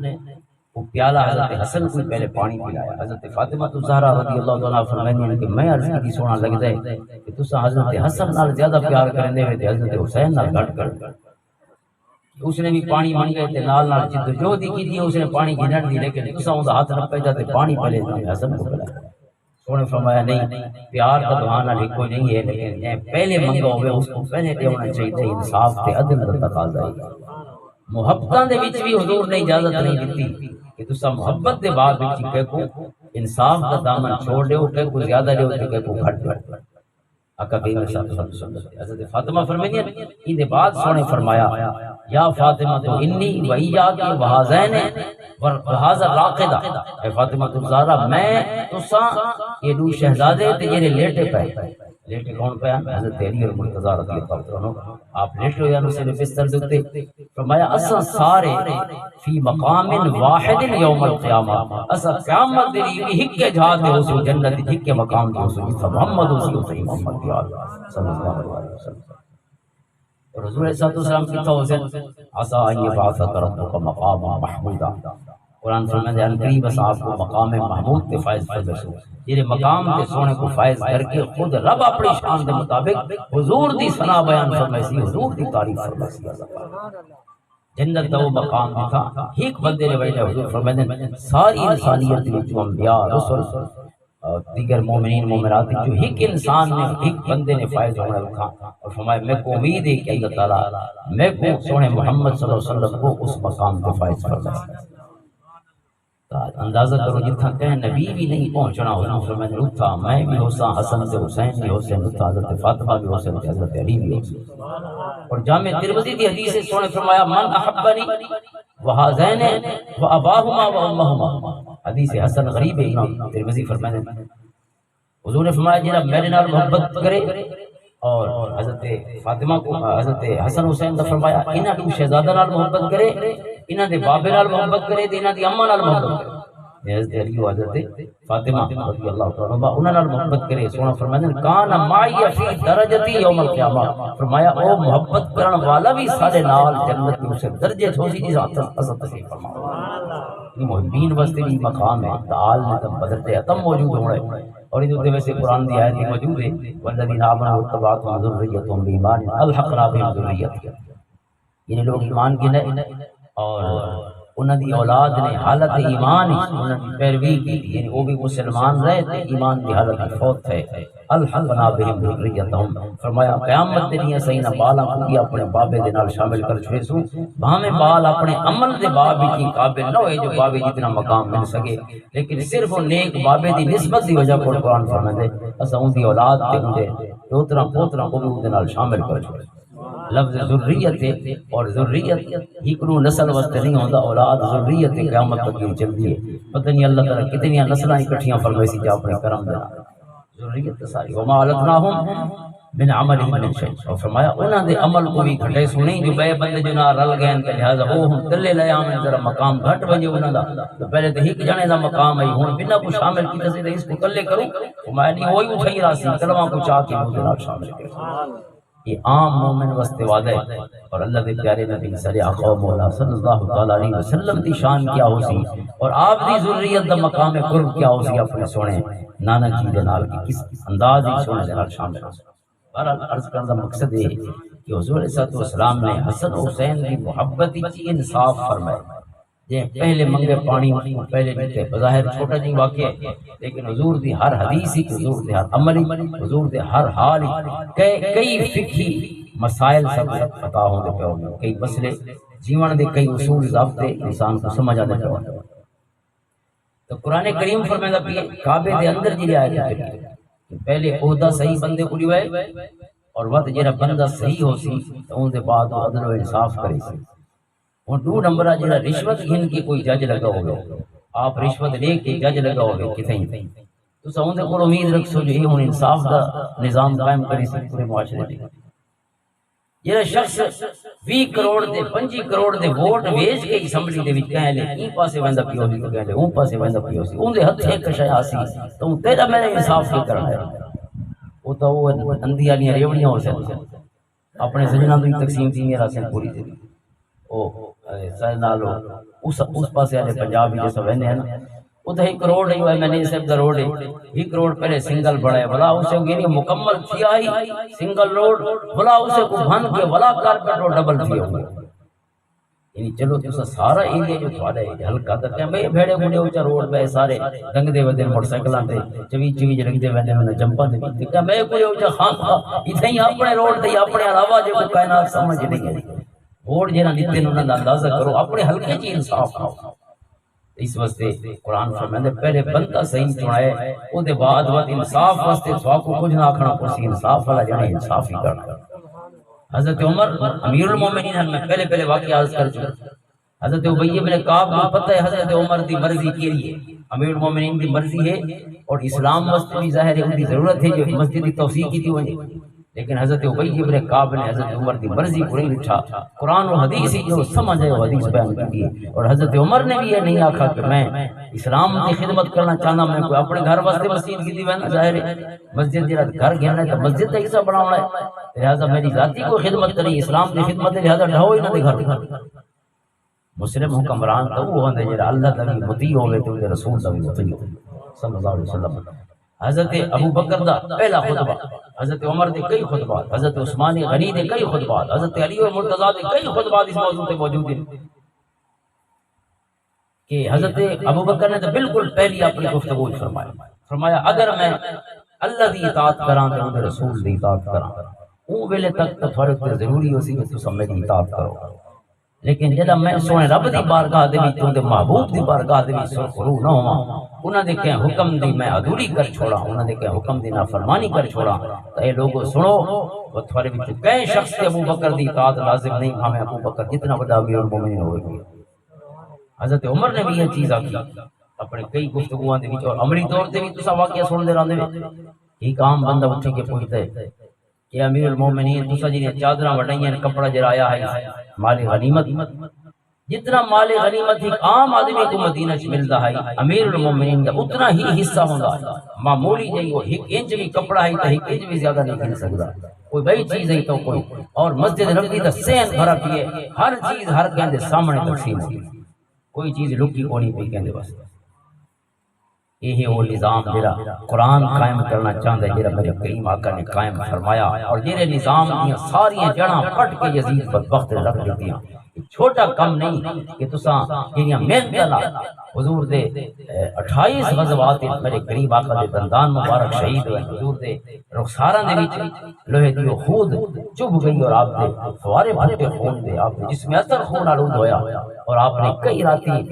وہ پیالہ حضرت حسن کو پہلے پانی پلایا۔ حضرت فاطمہ الزہرا رضی اللہ تعالیٰ فرماتی ہیں کہ میں عرض کی سونا لگ دے کہ تسا حضرت حسن نال زیادہ پیار کرنے ہوئے تے حضرت حسین نال گھٹ کر، اس نے بھی پانی مانگے تے نال نال جد جو دی کی اس نے پانی گھنٹ دی، لیکن تسا اون دا ہاتھ نہ پے جاتے پانی پلے حسن کو پلایا۔ سونے فرمایا نہیں پیار کا بہانہ کوئی نہیں ہے، لیکن پہلے منگا ہوئے اس کو پہلے دے ہونا چاہیے، انصاف تے عدل دا تقاضا ہے۔ محبتاں دے وچ بھی حضور نے اجازت نہیں دتی کہ تسا محبت دے بعد وچ کہ کو انصاف دا دامن چھوڑ دیو، کہ کو زیادہ دیو تے کہ کو گھٹ گھٹ۔ آقا کریم صلی اللہ علیہ وسلم حضرت فاطمہ فرماتی ہیں ان دے بعد سونے فرمایا یا فاطمہ تو انی و ایاک و ہذین و ھذا راقدہ، اے فاطمہ الزہرا میں تسا یہ دو شہزادے تے جڑے لیٹے پے، لیٹے کون پیا؟ حضرت علی اور مرتضیٰ رضی اللہ عنہ، آپ لیٹے ہوئے ہیں اسے بستر دے، فرمایا اساں سارے فی مقام واحد یوم القیامہ، اساں قیامت دی ایک جہاں تے ہو سو جنت ایک مقام تے ہو سو جس محمد صلی اللہ علیہ وسلم۔ اور حضور صلی اللہ علیہ وسلم کی توجہ عسیٰ ان یبعثک ربک مقاما محمودا، قرآن فرماتا ہے ان قریب آپ کو مقام محمود تے فائز فرمائے، یہ مقام تے سونے کو فائز کر کے خود رب اپنی شان دے مطابق حضور دی ثنا بیان فرمائے، حضور دی تعریف فرمائے۔ جنت دا وہ مقام بھی تھا، ایک بندے نے وجہ حضور فرماتے ہیں ساری انسانیت وچ انبیاء رسول دیگر مومنین مومنات جو ایک انسان نے ایک بندے نے فائز ہونا تھا، اور فرمایا میں کو امید ہے کہ اللہ تعالیٰ میں کو سونے محمد صلی اللہ علیہ وسلم کو اس مقام پہ فائز فرمائے۔ اندازہ کرو جتنا کہ نبی بھی نہیں پہنچنا حضور فرماتے ہیں اتھا میں بھی ہوسا، حسن سے حسین بھی حسین اتھا، حضرت فاطمہ بھی حسین، حضرت علی بھی حسین۔ اور جامع ترمذی کی حدیث سے سونے فرمایا من احبنی وہذین واباہما وامہما، حدیث حسن غریب ہے، امام ترمذی فرماتے ہیں حضور نے فرمایا جناب میرے نال محبت کرے، اور حضرت فاطمہ کو حضرت حسن حسین کا فرمایا انہاں دو شہزادہ نال محبت کرے، انہاں دے بابے نال محبت کرے تے انہاں دی اماں نال محبت کرے، حضرت علی و حضرت فاطمہ رضی اللہ تعالی عنہ انہاں نال محبت کرے۔ سونا فرماتے ہیں کان معی فی درجتی یوم القیامہ، فرمایا او محبت کرن والا بھی سارے نال جنت میں اسے درجے ہوسی جس حضرت تشریف فرما۔ محبین واسطے بھی مقام ہے، تعال نے تب بدرتے اتم موجود ہو رہے، اور یہ تو ویسے قرآن دی آیت موجود ہے والذین آمنوا واتبعتهم ذریتهم بایمان الحقنا بهم ذریتهم، یعنی لوگ ایمان کی نے اور انہاں دی اولاد نے حالت ایمان انہاں دی پیروی کی، یعنی وہ بھی مسلمان رہے تھے ایمان دی حالت فوت ہے، الحقنا بهم ذریتهم، فرمایا قیامت دے دن سینا بالا کو بھی اپنے بابے دے نال شامل کر چھوڑے سو، بھاویں بال اپنے عمل دے باب کی قابل نہ ہوئے جو بابے جتنا مقام مل سکے، لیکن صرف وہ نیک بابے دی نسبت دی وجہ پر قرآن فرماتے ہیں اساں ان دی اولاد تے ان دے دوترا پوترا کو بھی دے نال شامل کر چھوڑے۔ لفظ ذریت ہے، اور ذریت ہکڑو نسل واسطے نہیں ہوندا، اولاد ذریت قیامت تک چلدی ہے، پتہ نہیں اللہ تعالی کتنی نسلاں اکٹھیاں فرمائی سی جا اپنے کرم دے، ذریت ساری وما علتناہم من عمل من شیء، اور فرمایا انہاں دے عمل کو بھی گھٹے سنیں جو بے بندے جو نہ رل گئے تے لہذا او ہم تلے لے آویں ذرا مقام گھٹ وجے انہاں دا، تو پہلے تے ایک جنے دا مقام ہے ہن بنا کو شامل کیتے سے اس کو تلے کروں فرمایا نہیں وہی اٹھائی راسی کلمہ کو چاہ کے وہ جناب شامل کرے۔ یہ عام مومن واسطے وعدہ ہے، اور اللہ کے پیارے نبی صلی اللہ تعالی علیہ وسلم کی شان کیا ہو سی اور آپ دی ذریت دا مقام قرب کیا ہو سی اپنے سونے نانا جی دے نال کس انداز ہی سونے دے نال شامل ہو۔ بہرحال عرض کرنے کا مقصد ہے کہ حضور صلی اللہ علیہ وسلم نے حسن و حسین کی محبت کی انصاف فرمایا۔ یہ پہلے منگے پانی پہلے دیتے بظاہر چھوٹا جی واقعہ ہے، لیکن حضور دی ہر حدیث ہی، حضور دی ہر عملی، حضور دی ہر حال کئی فقہی مسائل سب عطا ہوں دے پہ، کئی مسئلے جیون دے کئی اصول ضابطے انسان کو سمجھ آنے پہ۔ تو قرآن کریم فرمائے بھی کعبے دے اندر جی آئے کہ پہلے عہدہ صحیح بندے کو لیوائے اور وقت جیرا بندہ صحیح ہو سی تو ان دے بعد عدل و انصاف کرے سی۔ اور دو نمبرہ جیرا رشوت گھن کے کوئی جج لگا ہوگا، آپ رشوت لے کے جج لگا ہوگا کتیں تو سا ان دے کو امید رکھ سو جو یہ ان انصاف دا نظام قائم کرے سی پورے معاشرے دے۔ جیرا شخص 20 کروڑ دے 25 کروڑ دے ووٹ ویچ کے اسمبلی دے وچ کہہ لے این پاسے ویندا پیو سی تو کہہ لے اون پاسے ویندا پیو سی، ان دے ہتھے کشے آسی تو تیرا میں نے انصاف کی کرنا ہے۔ وہ تو وہ اندھی والی ریوڑیاں ہو سکتی اپنے سجنا دی تقسیم تھی میرا سن پوری تھی او سنالو اس پاسے والے پنجاب جیسا وینے ہیں نا ادھر 1 کروڑ نہیں ہوا میں نے صاحب دا روڈ ہے 1 کروڑ پہلے سنگل بڑھائے بلا اسے یعنی مکمل تھیا ہی سنگل روڈ بلا اسے کو بھن کے بلا کارپیٹ روڈ ڈبل تھیا ہوا یعنی چلو تو سارا ایریا جو تھوڑا ہے ہلکا کرتے ہیں بھئی بھیڑے بڑے اونچا روڈ پہ سارے رنگ دے ودے موٹر سائیکلاں تے چوی رنگ دے ویندے میں جمپاں تے کہ میں کوئی اونچا خان ایتھے ہی اپنے روڈ تے اپنے علاوہ جو کائنات سمجھ نہیں ہے ووٹ جنہاں دیتے انہاں دا اندازہ کرو اپنے حلقے چ انصاف کرو۔ اس واسطے قرآن فرمائے پہلے بندہ صحیح چنائے او دے بعد انصاف واسطے سوا کو کچھ نہ آکھنا پسی انصاف والا جانے انصاف ہی کرنا۔ حضرت عمر امیر المومنین میں پہلے واقعہ عرض کر چکا، حضرت ابی بن کعب کو پتہ ہے حضرت عمر دی مرضی کی ہے امیر المومنین دی مرضی ہے اور اسلام واسطے بھی ظاہر ہے ان کی ضرورت ہے جو مسجد کی توسیع کی تھی وہ لیکن حضرت ابی بن کعب نے حضرت عمر دی مرضی کو نہیں اٹھا، قرآن و حدیث ہی جو سمجھ ہے وہ حدیث بیان کی ہے اور حضرت عمر نے بھی یہ نہیں آکھا کہ میں اسلام کی خدمت کرنا چاہنا میں کوئی اپنے گھر واسطے مسجد کی دیوانا ظاہر ہے مسجد جرا گھر گھرنا ہے تو مسجد کا حصہ بنانا ہے لہذا میری ذاتی کو خدمت کریں اسلام کی خدمت ہے لہذا ڈھاؤ ہی نہ دے گھر مسلم حکمران تو وہ ہوندے جڑا اللہ دا بھی مطیع ہوے تو رسول دا بھی مطیع ہو صلی اللہ علیہ وسلم۔ حضرت ابو بکر دا پہلا خطبہ، حضرت عمر دے کئی خطبات، حضرت عثمان غنی دے کئی خطبات، حضرت علی و مرتضیٰ دے کئی خطبات اس موضوع پہ موجود ہیں کہ حضرت ابو بکر نے تو بالکل پہلی اپنی گفتگو فرمایا اگر میں اللہ دی اطاعت کراں تے اودے رسول دی اطاعت کراں اون ویلے تک تو تھوڑے تے ضروری ہو سی کہ تساں میری اطاعت کرو لیکن جدا میں سونے رب دی بارگاہ دے وچ تے محبوب دی بارگاہ دے وچ سرخرو نہ ہوواں انہاں دے کہ حکم دی میں ادھوری کر چھوڑا انہاں دے کہ حکم دی نافرمانی کر چھوڑا تے اے لوگو سنو وہ تھوڑے وچ کئی شخص تے ابو بکر دی اطاعت لازم نہیں ہمیں ابو بکر جتنا بڑا امیر المومنین ہوئے گی۔ حضرت عمر نے بھی یہ چیز آکی اپنے کئی گفتگوਆਂ دے وچ اور عملی طور تے بھی تساں واقعہ سن دے رہندے ایک عام بندہ اٹھ کے پوچھتا ہے کہ امیر المومنین تساں جی چادراں وڈائیاں کپڑا جرایا ہے مال غنیمت جتنا مال غنیمت ایک عام آدمی کو مدینہ چ ملتا ہے امیر المومنین کا اتنا ہی حصہ ہوندا ہے معمولی جئی وہ 1 انچ بھی کپڑا ہے تو 1 انچ بھی زیادہ نہیں کھل سکتا کوئی بڑی چیز ہے تو کوئی اور مسجد نبوی دا سین بھرا پیے ہر چیز ہر کہندے سامنے تقسیم ہوئی کوئی چیز لکی کونی پئی کہندے بس یہ وہ نظام جڑا قرآن قائم کرنا چاہتا ہے جڑا میرے کریم آقا نے قائم فرمایا اور جڑے نظام کی ساری جڑاں پٹ کے یزید بدبخت رکھ دیتی ہیں چھوٹا کم نہیں کہ تساں جڑیاں محنت نال حضور دے 28 غزوات میرے کریم آقا دے دندان مبارک شہید ہوئے حضور دے رخساراں دے وچ لوہے دی خود چبھ گئی اور آپ دے فوارے بھرتے خون دے آپ جس میں اثر خون آلود ہویا اور آپ نے کئی راتی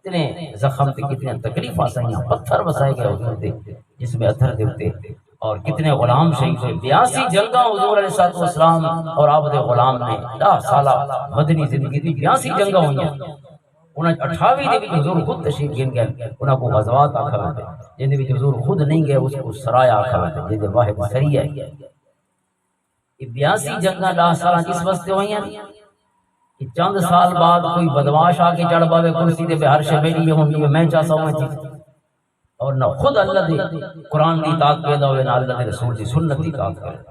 کتنے زخم تے کتنے تکلیفاں سائیاں پتھر وسائے گئے حضور دے جس میں اثر دیتے اور کتنے غلام شہید ہوئے 82 جنگاں حضور علیہ الصلوۃ والسلام اور آپ دے غلام نے 10 سالہ مدنی زندگی دی 82 جنگاں ہوئیں انہاں 28 دے وچ حضور خود تشریف گن گئے، انہاں کو غزوات آکھا ویندے، جن دے وچ حضور خود نہیں گئے اس کو سرایا آکھا ویندے، جن دے واحد سریہ ہے۔ یہ 82 جنگاں 10 سال جس واسطے ہوئی ہیں کہ چند سال بعد کوئی بدماش آ کے چڑھ پاوے کرسی تے ہر شے بیٹھی ہونی میں چاہتا ہوں چیز، اور نہ خود اللہ دے قرآن دی اطاعت پیدا ہوئے، نہ اللہ دے رسول دی سنت دی اطاعت پیدا ہوئے۔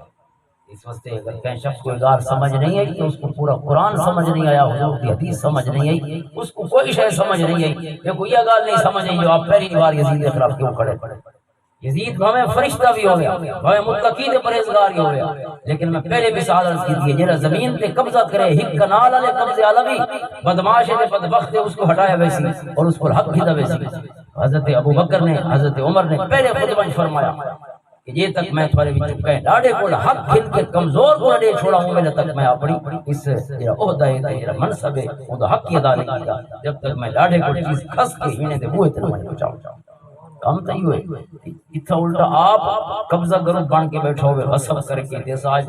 اس واسطے اگر کہیں شخص کو گار سمجھ نہیں آئی تو اس کو پورا قرآن سمجھ نہیں آیا، حضور کی حدیث سمجھ نہیں آئی، اس کو کوئی شے سمجھ نہیں آئی۔ دیکھو یہ گال نہیں سمجھ آئی جو آپ پہلی بار یزید کے خلاف کیوں کھڑے؟ یزید ہمیں فرشتہ بھی ہو گیا، ہمیں متقی تے پرہیزگار ہی ہو گیا، لیکن میں پہلے مثال عرض کی تھی جڑا زمین تے قبضہ کرے ہک کنال والے قبضے علوی بدماش ہے بدبخت ہے، اس کو ہٹایا ویسی اور اس کو حق کھدا ویسی۔ حضرت ابو بکر نے حضرت عمر نے پہلے خطبہ میں فرمایا کہ یہ تک میں تھوڑے وچ کہیں ڈاڑے کو حق کھل کے کمزور کو دے چھوڑا ہوں، میں تک میں اپنی اس جڑا عہدہ ہے جڑا منصب ہے وہ تو حق کی ادا نہیں کیتا جب تک میں ڈاڑے کو چیز کھس کے ہینے دے بوئے تک میں پہنچاؤں۔ کام تو یہ ہوئے اتھا الٹا آپ قبضہ گروپ بن کے بیٹھو ہوئے غصب کر کے دیس آج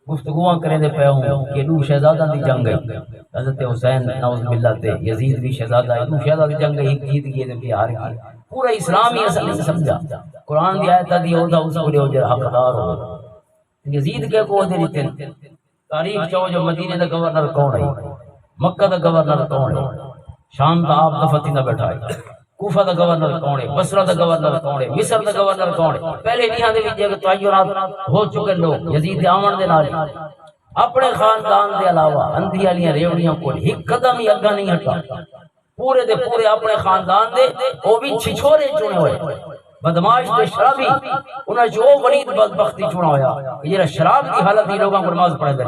گفتگوان کریں دے پہ ہوں کہ دو شہزادہ دی جنگ گئی، حضرت حسین نعوذ باللہ تے یزید بھی شہزادہ ہے، دو شہزادہ دی جنگ گئی، جیت گئے دے بھی ہار گئے، پورا اسلام ہی اصل نہیں سمجھا۔ قرآن دی آیتہ دی ہوتا اس کو لے ہو جائے حقدار ہو، یزید کے کو دے لیتے تاریخ چاہو جو مدینہ دا گورنر کون ہے، مکہ دا گورنر کون ہے، شام دا آپ دفتر نہ بیٹھائے، کوفہ دا گورنر کون ہے، بصرہ دا گورنر کون ہے، مصر دا گورنر کون ہے، پہلے دیہاں دے وچ تعینات ہو چکے لوگ یزید دے آمن دے نال اپنے خاندان دے علاوہ اندھی والیاں ریوڑیاں کو ایک قدم ہی اگا نہیں ہٹا، پورے دے پورے اپنے خاندان دے وہ بھی چھچورے چنے ہوئے بدماش تے شرابی، انہاں جو ولید بدبختی چنا ہویا یہ شراب کی حالت ہی لوگاں کو نماز پڑھے دے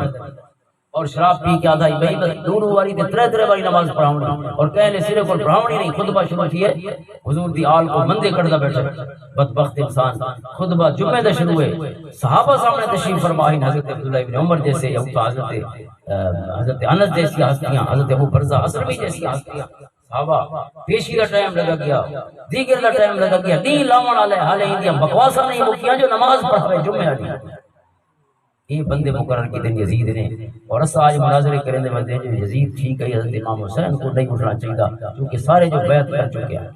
اور شراب پی کے آدھائی بھائی دونوں واری تے ترے باری نماز پڑھاؤں اور کہنے سرے کو پڑھاؤں نہیں، خطبہ شروع کیے حضور دی آل کو مندے کردہ بیٹھے بدبخت انسان، خطبہ جمعہ دے شروع ہوئے، صحابہ سامنے تشریف فرمائیں، حضرت عبداللہ ابن عمر جیسے یا حضرت انس جیسی ہستیاں، حضرت ابو برزہ اسلمی جیسی ہستیاں، صحابہ پیشی کا ٹائم لگا گیا، دیگر کا ٹائم لگا گیا، دین لاؤن والے حالے ہندیاں بکواسا نہیں مکیاں جو نماز پڑھوے جمعہ والی یہ بندے مقرر کی دن یزید نے، اور اس آج مناظرے کریں دے بندے جو یزید ٹھیک ہے حضرت امام حسین کو نہیں اٹھنا چاہیے کیونکہ سارے جو بیعت کر چکے ہیں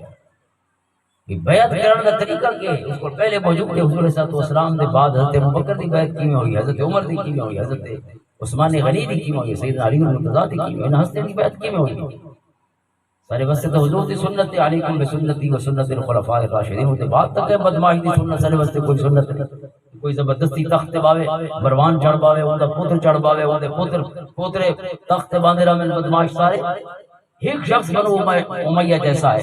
کہ بیعت کرنے کا طریقہ کہ اس کو پہلے موجود تھے حضور صلی اللہ علیہ وسلم دے بعد حضرت ابوبکر دی بیعت کی میں ہوئی، حضرت عمر دی کی میں ہوئی، حضرت عثمان غنی دی کی میں ہوئی، سیدنا علی المرتضیٰ دی کی میں ہوئی، ان ہستے دی بیعت کی میں ہوئی، سارے واسطے تو حضور دی سنت ہے، علیکم بسنتی و سنت الخلفاء الراشدین، ہوتے بعد تک ہے بدماش دی سنت سارے واسطے کوئی سنت نہیں، کوئی زبردستی تخت باوے مروان چڑھ باوے اوندا پتر چڑھ باوے اوندا پوترے تخت باندھے رہے بدماش سارے، ایک شخص بنو امیہ جیسا ہے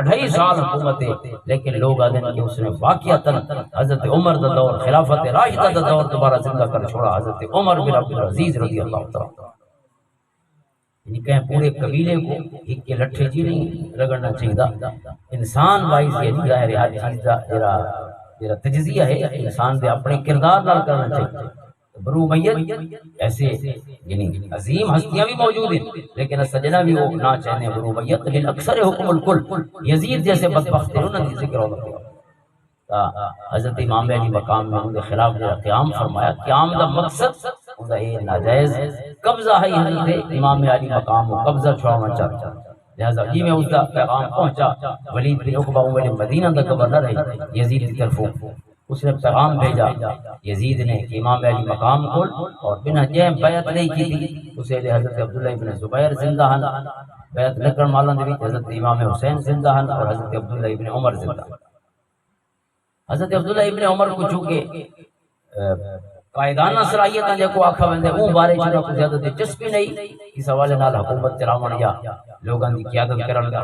28 سال حکومت ہے، لیکن لوگ آدھے کہ اس نے واقعتاً حضرت عمر دا دور خلافت راشدہ دا دور دوبارہ زندہ کر چھوڑا، حضرت عمر بن عبدالعزیز رضی اللہ تعالیٰ، یعنی کہیں پورے قبیلے کو ایک کے لٹھے جی نہیں رگڑنا چاہیے، انسان وائز یہ نہیں ظاہر ہر چیز دا میرا تجزیہ ہے انسان دے اپنے کردار نال کرنا چاہیے۔ بنو امیہ ایسے یعنی عظیم ہستیاں بھی موجود ہیں لیکن سجنا بھی وہ نہ چاہنے، بنو امیہ لیکن اکثر حکم الکل یزید جیسے بدبخت ہیں انہوں نے ذکر ہوگا۔ حضرت امام علی مقام میں ان کے خلاف جو قیام فرمایا، قیام دا مقصد ان کا یہ ناجائز قبضہ ہے، حضرت امام علی مقام کو قبضہ چھوڑنا چاہتا، لہذا جی میں اس کا پیغام پہنچا، ولید بن عقبہ عمر مدینہ دا گورنر ہے یزید کی طرف، اس نے پیغام بھیجا یزید نے کہ امام علی مقام کو اور بنا جیم بیعت نہیں کی تھی اسے لے حضرت عبداللہ ابن زبیر زندہ ہیں، بیعت لکن مالا نبی حضرت امام حسین زندہ ہیں اور حضرت عبداللہ ابن عمر زندہ ہیں۔ حضرت عبداللہ ابن عمر کو چونکہ قائدانہ صلاحیتاں جے کو آکھا ویندے اون بارے چ کو زیادہ دلچسپی نہیں، اس حوالے نال حکومت چلاون یا لوگاں دی قیادت کرن دا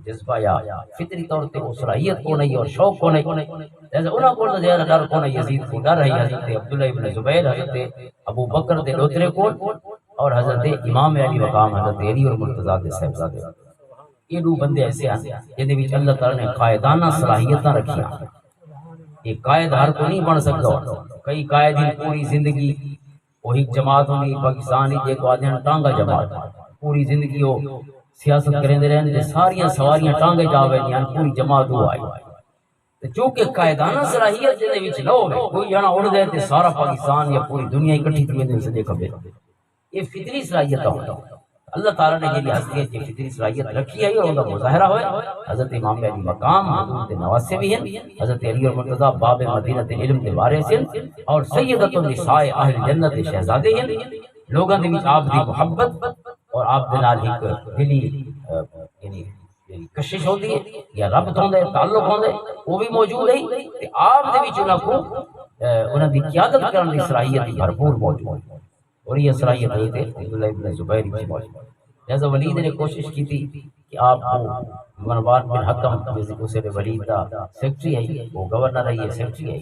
جذبہ یا فطری طور تے صلاحیت کو نہیں اور شوق کو نہیں، لہذا انہاں کو زیادہ ڈر کو نہیں، یزید کو ڈر ہے حضرت عبداللہ ابن زبیر، حضرت ابو بکر دے دوترے کو اور حضرت امام علی مقام حضرت علی اور مرتضیٰ دے صاحبزادے، یہ دو بندے ایسے ہیں جن وچ اللہ تعالی نے قائدانہ صلاحیتاں رکھیاں۔ ایک قائد ہر کو نہیں بن سکتا، کئی قائد پوری زندگی وہی جماعت ہوگی پاکستان ہی کو آدھے ٹانگا جماعت پوری زندگی وہ سیاست کریں رہے ساریاں سواریاں ٹانگے جاوے پوری جماعت وہ آئی، چونکہ قائدانہ صلاحیت جے وچ نہ ہوے کوئی جنا اڑ دے تے سارا پاکستان یا پوری دنیا اکٹھی تھی دے سجے کھبے، یہ فطری صلاحیت ہوتا اللہ تعالیٰ نے یہ حیثیت کی فطری صلاحیت رکھی ہے اور ان کا مظاہرہ ہوئے. حضرت امام علی مقام حضرت نواز سے بھی ہیں، حضرت علی اور مرتضیٰ باب مدینہ علم کے وارث ہیں اور سیدۃ النساء اہل جنت شہزادے ہیں. لوگوں کے بیچ آپ دی محبت اور آپ دے نال ایک دلی یعنی کشش ہوتی ہے یا ربط ہوندے تعلق ہوندے وہ بھی موجود ہے کہ آپ دے وچ انہاں کو انہاں دی قیادت کرن دی صلاحیت بھرپور موجود ہے اور یہ صلاحیت حضرت عبداللہ ابن زبیر کی موجود ہے. لہذا ولید نے کوشش کی تھی کہ آپ کو مروان بن حکم جس کو سے ولید کا سیکٹری ہے وہ گورنر ہے یہ سیکٹری ہے.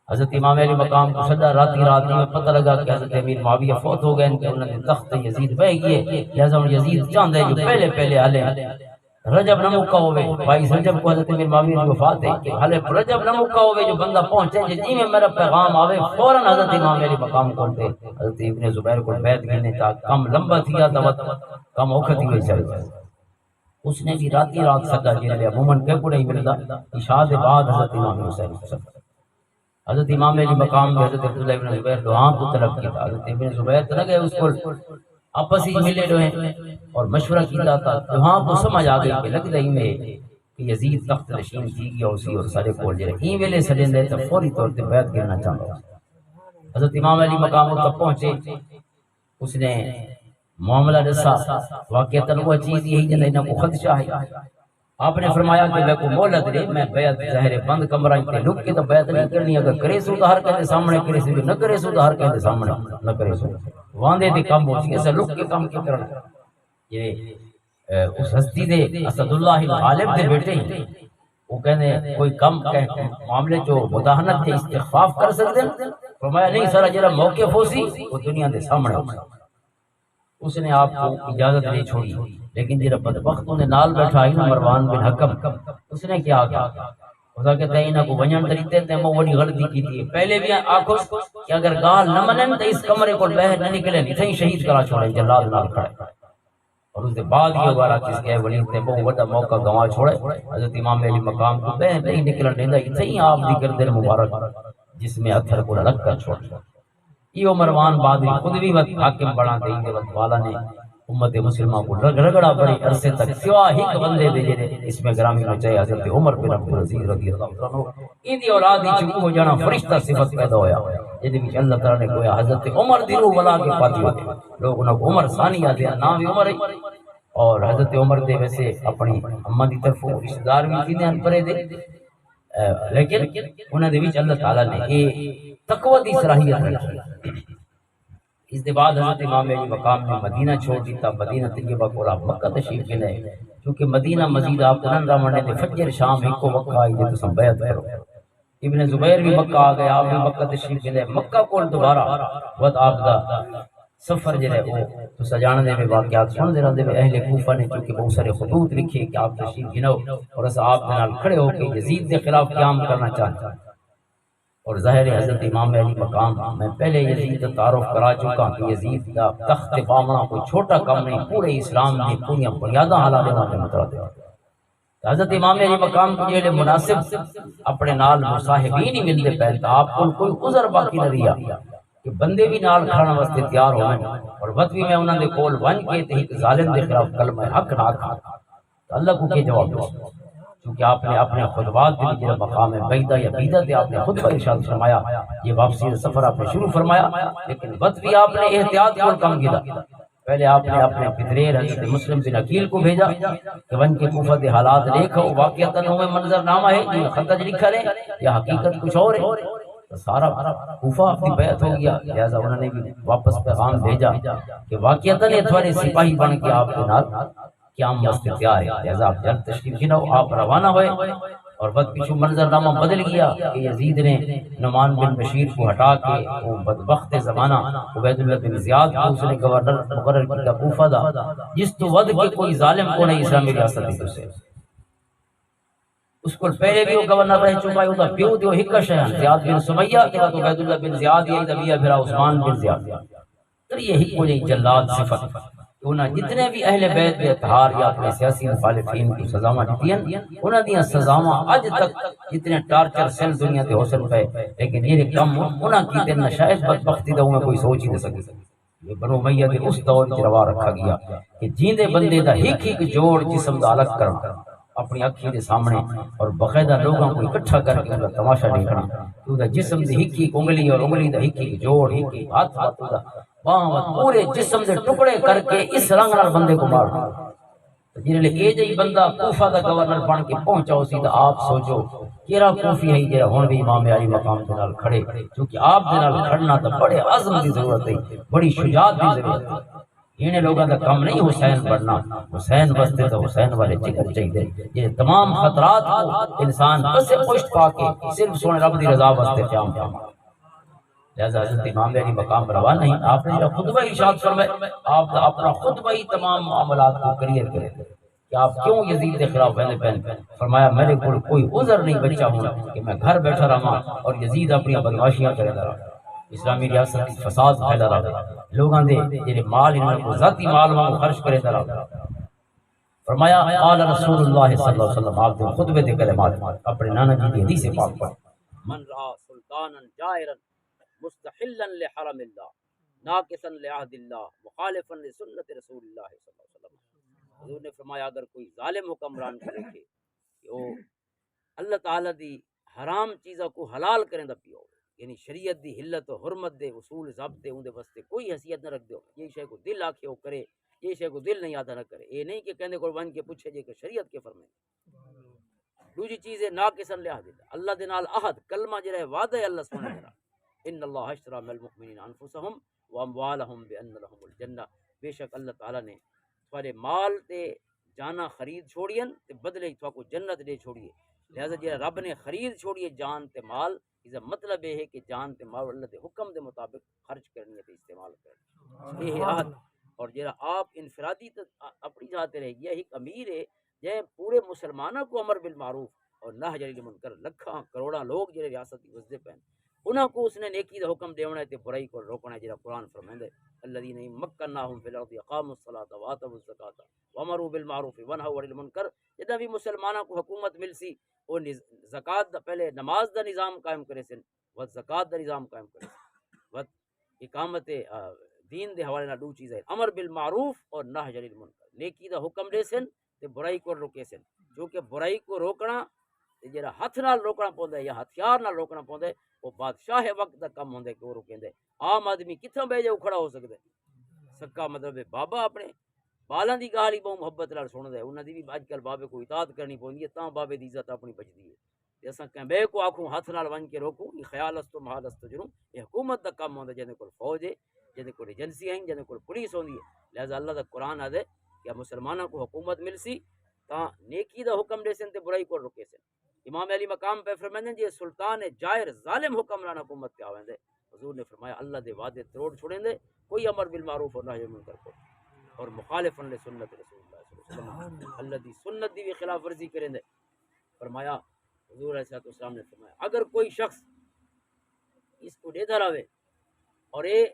حضرت امام علی مقام کو سجا رات میں پتہ لگا کہ حضرت امیر معاویہ فوت ہو گئے کہ انہوں نے تخت یزید بہ گئے. لہذا یزید چاہتا ہے جو پہلے حالے رجب نہ موقع ہوئے 22 رجب کو حضرت امیر معاویہ کی وفات ہے کہ حالے رجب نہ موقع ہوئے جو بندہ پہنچے جی میں میرا پیغام آوے فوراً حضرت امام علی مقام کرتے. حضرت ابن زبیر کو بیعت گھنے تا کم لمبا تھیا تا کم اوکھت ہوئے چل جائے. اس نے بھی رات سجا جنہیں عموماً کہ کو نہیں ملتا. عشاء کے بعد حضرت امام حسین حضرت امام علی مقام میں حضرت عبداللہ ابن زبیر دعا کو طلب کیا. حضرت ابن زبیر تو نہ گئے اس کو آپس ہی ملے رہے اور مشورہ کیا تھا. وہاں کو سمجھ آ گئی کہ لگتا ہی میں کہ یزید تخت نشین کی گیا اسی اور سارے کول جڑے ہی ویلے سجن دے تو فوری طور پہ بیعت کرنا چاہتا. حضرت امام علی مقام تک پہنچے. اس نے معاملہ دسا واقعتاً وہ چیز یہی جنہیں انہوں کو خدشہ ہے. آپ نے فرمایا کہ میں کو مہلت دے میں بیعت ظاہر بند کمرہ تے لک کے تو بیعت نہیں کرنی. اگر کرے سو تو ہر کہتے سامنے کرے سو نہ کرے سو تو ہر کہتے سامنے نہ کرے سو. واندے دے کم ہو سی ایسا لک کے کم کی کرنا. یہ اس ہستی دے اسد اللہ الغالب دے بیٹے ہیں وہ کہنے کوئی کم معاملے جو مداہنت کے استخفاف کر سکتے ہیں. فرمایا نہیں سارا جرا موقف ہو سی وہ دنیا دے سامنے ہو. اس نے آپ کو اجازت نہیں چھوڑی لیکن جرا بدبخت نے نال بیٹھا ہی مروان بن حکم اس نے کیا کہا خدا کہتا ہے انہاں کو ونجن طریقے تے میں بڑی غلطی کی تھی. پہلے بھی آکھو کہ اگر گال نہ منن تو اس کمرے کو باہر نہ نکلے نہیں شہید کرا چھوڑے جلاد نال کھڑے. اور اس کے بعد یہ دوبارہ کس کے ولید نے بہت بڑا موقع گنوا چھوڑے. حضرت امام علی مقام کو باہر نہیں نکلن دیندا اتھے ہی آپ دی گردن مبارک جس میں اتھر کو رکھ کر چھوڑ. یہ مروان بعد میں خود بھی وقت حاکم بنا دیں گے. وقت والا نے امت مسلمہ کو رگڑا بڑے عرصے تک سوا ہی بندے دے جڑے اس میں گرامی میں چاہے حضرت عمر بن عبدالعزیز رضی اللہ عنہ ان دی اولاد ہی چکو ہو جانا فرشتہ صفت پیدا ہویا جدی وچ اللہ تعالی نے کویا حضرت عمر دی روح ولا کے پاتی ہوتے لوگ انہوں کو عمر ثانی آتے ہیں نام بھی عمر ہے. اور حضرت عمر دے ویسے اپنی اماں دی طرف رشتہ دار بھی تھی نے پرے دے لیکن انہاں دے وچ اللہ تعالی نے اے تقوی دی صلاحیت رکھی. اس کے بعد حضرت امام علی مقام نے مدینہ چھوڑ دیتا. مدینہ طیبہ کو آپ مکہ تشریف لے گئے کیونکہ مدینہ مزید آپ کو نندا منڈے دے فجر شام ایک کو مکہ آئی جے تو بیعت کرو. ابن زبیر بھی مکہ آ گئے آپ بھی مکہ تشریف لے. مکہ کول دوبارہ وقت آپ دا سفر جڑے وہ تو سجانے دے میں واقعات سن دے رہندے اہل کوفہ نے چونکہ بہت سارے خطوط لکھے کہ آپ تشریف گنو اور اس آپ دے نال کھڑے ہو کے یزید دے خلاف قیام کرنا چاہتے. اور ظاہر حضرت امام علی مقام میں پہلے یزید کا تعارف کرا چکا کہ یزید کا تخت پامنا کوئی چھوٹا کام نہیں پورے اسلام کی پوری بنیاداں ہلا دینا کے مترادف. حضرت امام علی مقام کو جڑے مناسب اپنے نال مصاحبین ہی ملتے پہن تو آپ کو کوئی عذر باقی نہ رہیا کہ بندے بھی نال کھڑنا واسطے تیار ہوئے اور وقت بھی میں انہوں نے کول ون کے تے ایک ظالم کے خلاف کلمہ حق نہ کھا تو اللہ کو کے جواب دو کیونکہ آپ نے اپنے خطبات کے جو مقام بیدہ یا بیدہ تے آپ نے خود پر ارشاد فرمایا یہ واپسی سفر آپ نے شروع فرمایا لیکن وقت بھی آپ نے احتیاط کو کم کیا. پہلے آپ نے اپنے پدریر حضرت مسلم بن عقیل کو بھیجا کہ ون کے کوفہ کے حالات دیکھو واقعتاً ہمیں منظر نامہ ہے یہ خط لکھا ہے یا حقیقت کچھ اور ہے. سارا کوفہ اپنی بیعت ہو گیا. لہذا انہوں نے بھی واپس پیغام بھیجا کہ واقعتاً یہ تھوڑے سپاہی بن کے آپ کے نال قیام واسطے تیار ہے. لہذا آپ جلد تشریف لے آپ روانہ ہوئے اور وقت پیچھو منظر نامہ بدل گیا کہ یزید نے نعمان بن بشیر کو ہٹا کے وہ بدبخت زمانہ عبید اللہ بن زیاد کو اس نے گورنر مقرر کیا کوفہ دا جس تو ود کے کوئی ظالم کو نہیں اسلامی ریاست دی سے. اس کو پہلے بھی وہ گورنر رہ چکا ہے وہ پیو دیو ہکش ہے زیاد بن سمیہ کہ تو عبید اللہ بن زیاد یہ دبیا پھر عثمان بن زیاد تو یہ ہی کوئی جلاد صفت انہاں جتنے بھی اہل بیت کے اتحار یا اپنے سیاسی مخالفین کی سزاواں دیتی ہیں انہاں دیاں سزاواں اج تک جتنے ٹارچر سیل دنیا تے حسن پہ لیکن یہ کم انہاں کی تے نہ شاید بدبختی دا میں کوئی سوچ ہی نہ سکے. یہ بنو امیہ دے اس دور وچ روا رکھا گیا کہ جیندے بندے دا ہک ہک جوڑ جسم دا الگ کرنا اپنی اکھی دے سامنے اور باقاعدہ لوگوں کو اکٹھا کر کے انہاں تماشا دیکھنا تو دا جسم دی ہک ہک انگلی اور انگلی دا ہک ہک جوڑ ہک ہک ہاتھ ہاتھ دا باں پورے جسم دے ٹکڑے کر کے اس رنگ نال بندے کو مارنا جن لے اے جئی بندہ کوفہ دا گورنر بن کے پہنچا اسی دا آپ سوچو کیڑا کوفی ہے جڑا ہن بھی امام علی مقام دے نال کھڑے کیونکہ آپ دے نال کھڑنا تے بڑے عزم دی ضرورت ہے بڑی شجاعت دی ضرورت ہے انہیں لوگوں کا کم نہیں حسین بننا حسین بستے تو حسین والے جگر چاہیے یہ تمام خطرات کو انسان بس پشت پا کے صرف سونے رب دی رضا واسطے قیام کرنا لہذا حضرت امام علی مقام روا نہیں آپ نے خطبہ ارشاد فرمائے آپ اپنا خطبہ ہی تمام معاملات کو کلیئر کرے کہ آپ کیوں یزید کے خلاف پہلے پہلے فرمایا میرے کو کوئی عذر نہیں بچا ہوں کہ میں گھر بیٹھا رہا اور یزید اپنی بدماشیاں کرے رہا اسلامی ریاست کی فساد پھیلا رہا لوگاں دے جڑے مال انہاں کو ذاتی مال وانگو خرچ کرے رہا فرمایا قال رسول اللہ صلی اللہ علیہ وسلم آپ دے خطبے دے کلمات اپنے نانا جی کی حدیث پاک پڑھ من رأى سلطانا جائرا مستحلا لحرم اللہ ناقصا لعہد اللہ مخالفا لسنت رسول اللہ صلی اللہ علیہ وسلم حضور نے فرمایا اگر کوئی ظالم حکمران کو دیکھے کہ وہ اللہ تعالی دی حرام چیزاں کو حلال کریں دا پیو یعنی شریعت دی حلت و حرمت دے اصول ضابطے اون دے واسطے کوئی حیثیت نہ رکھ دیو یہ شے کو دل آکھے وہ کرے یہ شے کو دل نہیں آتا نہ کرے یہ نہیں کہ کہنے کو ون کے پوچھے جے کہ شریعت کے فرمائے دوسری چیز ہے ناقصا لعہد اللہ دے نال عہد کلمہ جڑا ہے وعدہ ہے اللہ سبحانہ وتعالی ان اللہ اشتری من المؤمنین انفسهم واموالهم بان لهم الجنہ بے شک اللہ تعالی نے تھوڑے مال تے جانا خرید چھوڑین تے بدلے تھوا کو جنت دے چھوڑیے لہذا جے رب نے خرید چھوڑیے جان تے مال اس مطلب یہ ہے کہ جان تے مال اللہ دے حکم دے مطابق خرچ کرنی ہے تے استعمال کرنی یہ ہے عہد اور جڑا آپ انفرادی اپنی ذات رہ گیا ایک امیر ہے جے پورے مسلمانوں کو امر بالمعروف اور نہی عن المنکر لکھاں کروڑاں لوگ جڑے ریاست دی وسدے پین انہاں کو اس نے نیکی دا حکم دیونا ہے تے برائی کو روکنا ہے جڑا قرآن فرمائندا ہے الذین مکناہم فی الارض اقاموا الصلاۃ وآتوا الزکاۃ وامروا بالمعروف ونہوا عن المنکر جدا بھی مسلمانوں کو حکومت مل سی وہ زکات دا پہلے نماز دا نظام قائم کرے سن و زکات دا نظام قائم کرے و اقامت دین دے حوالے نال دو چیزیں امر بالمعروف اور نہی عن المنکر نیکی دا حکم دے سن تے برائی کو روکے سن جو کہ برائی کو روکنا تے جڑا ہاتھ نال روکنا پوندا ہے یا ہتھیار نال روکنا پوندا ہے وہ بادشاہ وقت دا کم ہوندا ہے کہ وہ روکیندے عام آدمی کتھوں بہ جاؤ کھڑا ہو سکدا ہے سکا مطلب ہے بابا اپنے بالاں دی گال ہی بہت محبت نال سندا ہے انہاں دی بھی اج کل بابے کو اطاعت کرنی پوندی ہے تاں بابے دی عزت اپنی بچدی ہے تے اساں کہیں بے کو آکھوں ہاتھ نال ون کے روکوں یہ خیال است محال است جروں یہ حکومت دا کم ہوندا جے کول فوج ہے جے کول ایجنسی ہیں جے کول پولیس ہوندی ہے لہذا اللہ دا قرآن آدے کہ مسلمانوں کو حکومت مل سی تاں نیکی دا حکم دے سن تے برائی کو روکے سن امام علی مقام پہ فرمائیں جی سلطان جائر ظالم حکمران حکومت پہ آویں دے حضور نے فرمایا اللہ دے وعدے توڑ چھوڑیں دے کوئی امر بالمعروف اور نہی عن المنکر کو اور مخالفا لسنت رسول اللہ صلی اللہ علیہ وسلم اللہ دی سنت دی بھی خلاف ورزی کریں دے فرمایا حضور علیہ السلام نے فرمایا اگر کوئی شخص اس کو دیتا رہے اور اے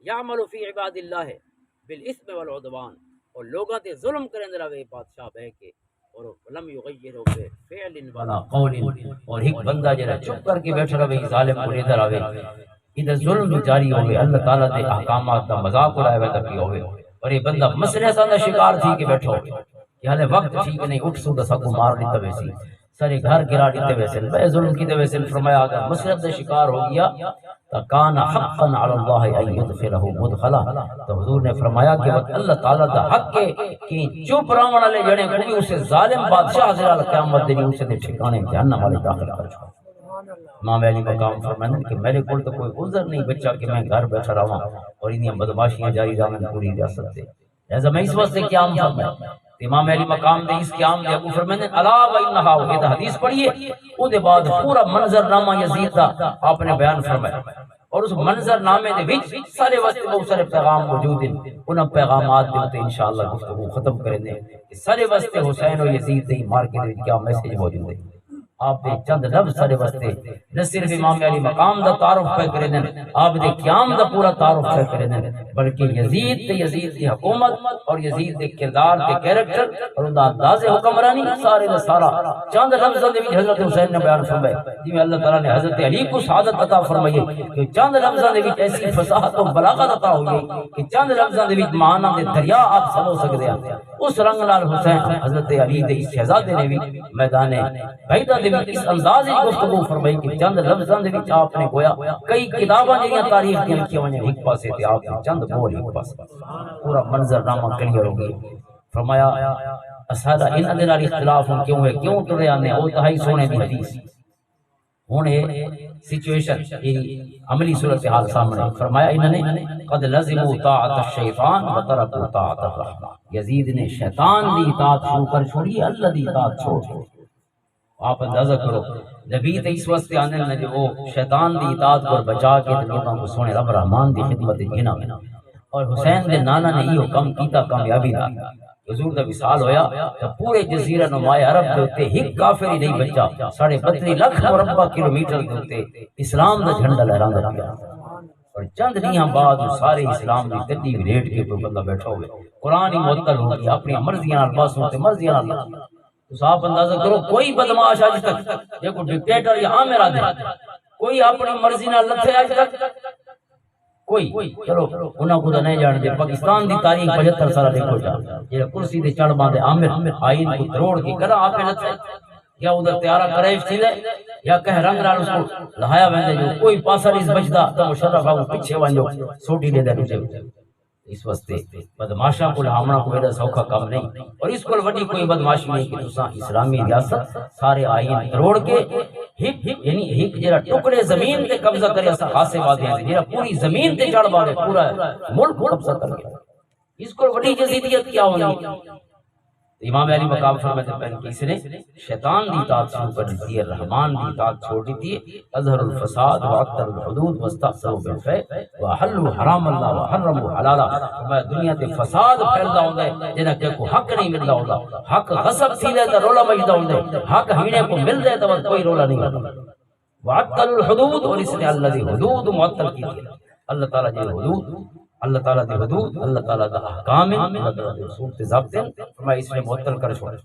یعمل فی عباد اللہ بالاثم والعدوان اور لوگاں تے ظلم کریں دے رہے بادشاہ بہ کے اور لم یغیروا بفعل ولا قول اور ایک بندہ جڑا چپ کر کے بیٹھا رہے ظالم کو دیتا رہے ادھر ظلم بھی جاری ہوئے اللہ تعالیٰ دے احکامات دا مذاق اڑائے ہوئے تک ہوئے اور یہ بندہ مسئلے سا شکار تھی کہ بیٹھو کہ حالے وقت ٹھیک نہیں اٹھ سو دسا کو مار لیتا ویسی سارے گھر گرا دیتے ویسے بے ظلم کی ویسے فرمایا اگر مسلط سے شکار ہو گیا تو کان حقا علی اللہ ان یدخلہ مدخلا تو حضور نے فرمایا کہ وقت اللہ تعالیٰ دا حق ہے کہ چپ رہن والے جڑے کوئی اسے ظالم بادشاہ حضرت قیامت دن اسے دے ٹھکانے جہنم والے داخل کر چھوڑ امام علی مقام فرمائیں کہ میرے کول تو کوئی عذر نہیں بچا کہ میں گھر بیٹھا رہا اور انہی بدماشیاں جاری رہن پوری ریاست سے لہذا میں اس وقت سے قیام فرمایا امام علی مقام دے اس قیام دے ابو فرمائیں الا و انھا یہ حدیث پڑھیے او دے بعد پورا منظر نامہ یزید دا آپ نے بیان فرمایا اور اس منظر نامے دے وچ سارے واسطے بہت سارے پیغام موجود ہیں ان پیغامات دے تے انشاءاللہ گفتگو ختم کریں گے سارے واسطے حسین و یزید دے مار کے کیا میسج موجود ہے آپ دے چند لفظ سارے واسطے نہ صرف امام علی مقام دا تعارف پہ کرے دیں، آپ دے قیام دا پورا تعارف پہ کرے دیں، بلکہ یزید تے یزید دی حکومت اور یزید دے کردار تے کیریکٹر اور ان دا انداز حکمرانی سارے دا سارا چند لفظاں دے وچ حضرت حسین نے بیان فرمایا، جی اللہ تعالیٰ نے حضرت علی کو سعادت عطا فرمائی کہ چند لفظاں دے وچ ایسی فصاحت و بلاغت عطا ہوئی کہ چند لفظاں دے وچ معنی دے دریا آپ سمجھ سکدے ہیں۔ اس رنگ لال حسین حضرت علی دے اس شہزادے نے بھی میدان بیضا دے وچ اس انداز وچ گفتگو فرمائی کہ چند لفظاں دے وچ آپ نے گویا کئی کتاباں جڑیاں تاریخ دی لکھیاں ہوئیں ایک پاسے تے آپ نے چند بول ایک پاسے پورا منظرنامہ کلیئر ہو گیا۔ فرمایا اسادا ان دے نال اختلاف ہن کیوں ہے، کیوں ٹرے آنے او تہائی سونے دی حدیث ہن اے سچویشن عملی صورتحال سامنے فرمایا انہوں نے قد لزموا طاعت الشیطان وترکوا طاعت الرحمن، یزید نے شیطان دی اطاعت شروع کر چھوڑی، اللہ دی اطاعت چھوڑ چھوڑی۔ آپ اندازہ کرو نبی تے اس واسطے آنے نے جو وہ شیطان دی اطاعت کو بچا کے لوگوں کو سونے رب رحمان دی خدمت جنا، اور حسین دے نانا نے یہ کم کیتا کامیابی دا حضور دا وصال ہویا تو پورے جزیرہ نمائے عرب دے اوتے ایک کافر ہی نہیں بچا، 32.5 لاکھ مربع کلومیٹر دے اوتے اسلام دا جھنڈا لہراندا پیا، اور چند دیاں بعد سارے اسلام دی گدی ولیٹ کے کوئی بندہ بیٹھا ہوئے، قرآن ہی معطل ہو گیا، اپنی مرضیاں نال باسوں تے مرضیاں نال۔ تو آپ اندازہ کرو کوئی بدماش آج تک یہ کوئی ڈکٹیٹر یا عامر آدمی کوئی اپنی مرضی نال لتھے آج تک کوئی، چلو انہاں کو نہیں جان دے، پاکستان دی تاریخ 75 سال دیکھو جا یہ کرسی تے چڑھ باندے عامر آئین کو تروڑ کے کرا آپ لتھے یا ادھر تیارہ کریش تھی دے یا کہ رنگ رال اس کو لہایا ویندے جو کوئی پاسا نہیں بچدا تو مشرف آگو پیچھے وانجو سوٹی دے دے نیچے۔ اس واسطے بدماشاں کو لہامنا کو ایڈا سوکھا کام نہیں، اور اس کو وڈی کوئی بدماشی نہیں کہ تساں اسلامی ریاست سارے آئین تروڑ کے یعنی ایک جڑا ٹکڑے زمین تے قبضہ کرے اسا خاصے وعدے ہیں جڑا پوری زمین تے چڑھ باندے پورا ملک کو قبضہ کر کے، اس کو وڈی جزیدیت کیا ہونی۔ امام علی مقام فرماتے ہیں کہ اس نے شیطان دی اطاعت شروع کر دی ہے، رحمان دی اطاعت چھوڑ دی ہے، اظہر الفساد واکثر الحدود واستحسنوا بالفعل وحلوا حرام اللہ وحرموا حلالا۔ فرمایا دنیا تے فساد پھیلدا ہوندا ہے جنہاں کہ کو حق نہیں ملدا ہوندا، حق غصب تھیندے تے رولا بجدا ہوندا ہے، حق ہینے کو ملدے تے کوئی رولا نہیں ہوندا۔ واعطل الحدود، اور اس نے اللہ دی حدود معطل کی ہے، اللہ تعالی دی حدود، اللہ تعالیٰ دی حدود، اللہ تعالیٰ دا احکام، اللہ تعالیٰ دی اصول تے ضابط ہیں، فرمایا اس نے معطل کر چھوڑا۔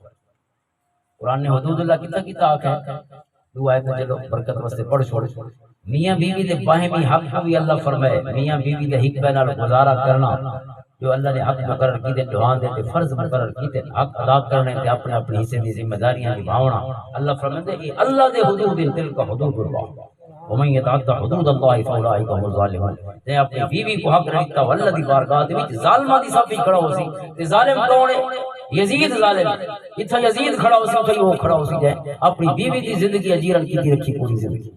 قرآن نے حدود اللہ کتا آکھا ہے، دو آیت چلو برکت واسطے پڑھ چھوڑ۔ میاں بیوی دے باہمی حق کو بھی اللہ فرمائے، میاں بیوی دے حق نال گزارا کرنا، جو اللہ نے حق مقرر کی دے ڈوان دے فرض مقرر کی دے حق ادا کرنے تے اپنے اپنے حصے دی ذمہ داریاں نبھاونا، اللہ فرماتے ہیں اللہ دے حدود تلک حدود اللہ ومن يتعدى حدود الله فاولئك هم الظالمون۔ تے اپنی بیوی کو حق رکھتا ہوا اللہ دی بارگاہ دے وچ ظالماں دی صف کھڑا ہو سی، تے ظالم کون ہے؟ یزید ظالم، ایتھے یزید کھڑا ہو سی تے وہ کھڑا ہو سی جائے اپنی بیوی دی زندگی اجیرن کی رکھی پوری زندگی،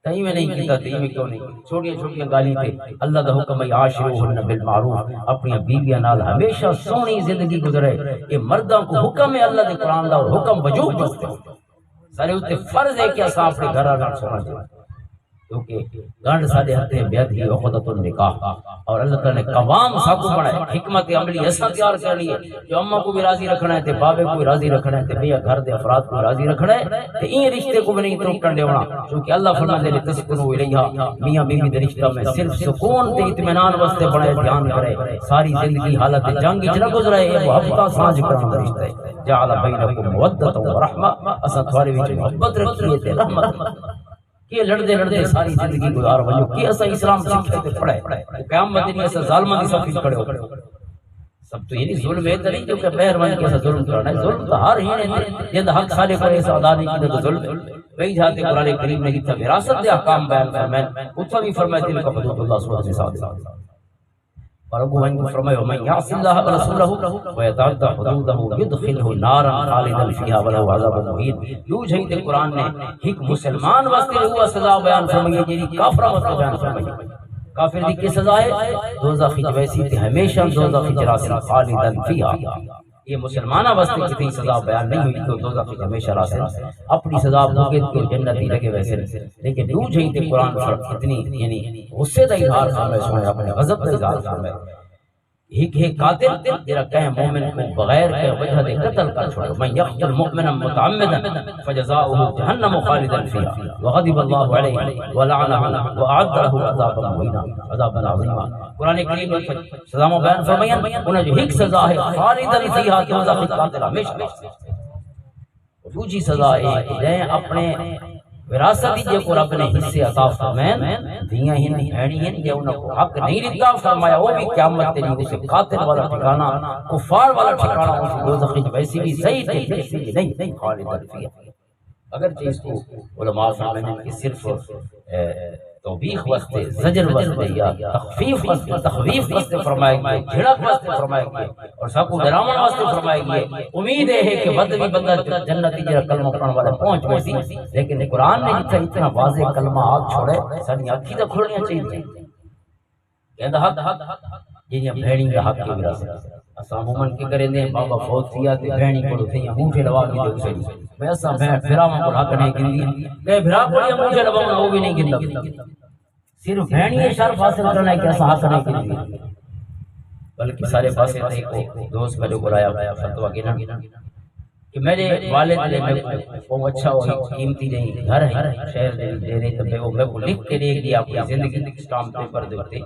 کہیں میں نہیں کیتا تھی میں کیوں نہیں، چھوٹیاں چھوٹیاں گالی تے اللہ دا حکم ہے عاشروہن بالمعروف، اپنی بیویاں نال ہمیشہ سونی زندگی گزرے، یہ مرداں کو حکم ہے اللہ دے قرآن دا، اور حکم وجوب بستے سارے اوتے فرض ہے کہ اساں اپنے گھر نال سونا چاہیے، کیونکہ گنڈ سارے ہتھے بیعت ہی عقدۃ النکاح، اور اللہ تعالیٰ نے قوام ساکو بنائے، حکمت عملی ایسا تیار کرنی ہے جو اماں کو بھی راضی رکھنا ہے تے بابے کو بھی راضی رکھنا ہے تے بھیا گھر دے افراد کو راضی رکھنا ہے تے این رشتے کو بھی نہیں توڑن دیونا، کیونکہ اللہ فرماتے ہیں تسکنوا الیہا، میاں بیوی دے رشتہ میں صرف سکون تے اطمینان واسطے بنائے، دھیان کرے ساری زندگی حالت جنگ وچ نہ گزرے، یہ محبت سانجھ کرنا دا رشتہ ہے، جعل بینکم مودۃ ورحمہ، اساں تھوڑے وچ محبت رکھیے تے رحمت کہ لڑتے لڑتے ساری زندگی گزار وجو کہ اسا اسلام سکھے تے پڑھے، قیامت دن اسا ظالماں دی صف کھڑے ہو سب تو یعنی ظلم ہے نہیں جو کہ مہربانی کے اسا ظلم کرنا ہے، ظلم تو ہر ہی نے جند حق سارے کو ایسا ادا نہیں کیتا تو ظلم وہی جاتے قرآن کریم نے جتنا وراثت دے احکام بیان فرمائے اتنا بھی فرمائے تلک حدود اللہ سورۃ النساء، اور ابو ہن کو فرمایا من یعص اللہ ورسولہ ویتعدى حدودہ یدخلہ نارا خالدا فیہا ولہ عذاب مہین۔ یوں جہی تے قرآن نے ایک مسلمان واسطے ہوا سزا بیان فرمائی جیڑی کافر واسطے بیان فرمائی، کافر دی کی سزا ہے دوزخ کی ویسی تے ہمیشہ دوزخ کی راسل خالدا فیہا، یہ مسلمانہ واسطے کتنی سزا بیان نہیں ہوئی تو دوزخ کی ہمیشہ راسل اپنی سزا بھوگے تو جنتی لگے ویسے، لیکن یوں جہی تے قرآن اتنی یعنی غصے دا اظہار فرمائے، اپنے غضب دا اظہار فرمائے ایک ہے قاتل جرا کہیں مومن کو بغیر کے وجہ دے قتل کر چھوڑو، من یقتل مؤمنا متعمدا فجزاؤه جہنم خالدا فیہا وغضب اللہ علیہ ولعنہ واعد له عذابا مہینا، عذابا عظیما۔ قرآن کریم میں سزا بیان فرمائیں انہیں جو ایک سزا ہے خالدا فیہا دوزخ قاتل ہمیشہ، دوسری سزا ہے کہ اپنے وراثت جو کو رب نے حصے عطا فرمائیں دیاں ہی نہیں بھیڑی ہیں کہ انہوں کو حق نہیں دیتا، فرمایا وہ بھی قیامت کے لیے سے قاتل والا ٹھکانہ کفار والا ٹھکانہ اس دوزخ کی ویسی بھی صحیح تھے ویسی بھی نہیں خالد فیہا۔ اگرچہ اس کو علماء فرمائیں کہ صرف توبیخ واسطے زجر واسطے یا تخفیف واسطے فرمائے گئے، جھڑک واسطے فرمائے گئے اور ساکو ڈراون واسطے فرمائے گئے۔ امید ہے کہ بدوی بندہ جنتی جرا کلمہ پڑھنے والے پہنچ ویسی، لیکن قرآن نے جتنا اتنا واضح کلمہ آپ چھوڑے ساری آنکھی تو کھلنی چاہیے۔ کہندا حق جنیاں بھیڑی کا حق کی وراثت اساں عموماً کی کریں دے بابا فوت تھیا تے بھیڑی کو تھیا انگوٹھے لوا کے دے اسے میں اساں بھراواں کو حق نہیں گندی کہ بھرا کو انگوٹھے لواؤں وہ بھی نہیں گندا، صرف بھیڑی شرف حاصل کرنا ہے کہ اساں حق نہیں گندی، بلکہ سارے پاسے کو دوست میرے کو لایا فتویٰ گنا کہ میرے والد نے وہ اچھا وہ قیمتی نہیں گھر ہے شہر دے رہے تو وہ میں کو لکھ کے دے دیا اپنی زندگی اسٹامپ پیپر دے ہوتے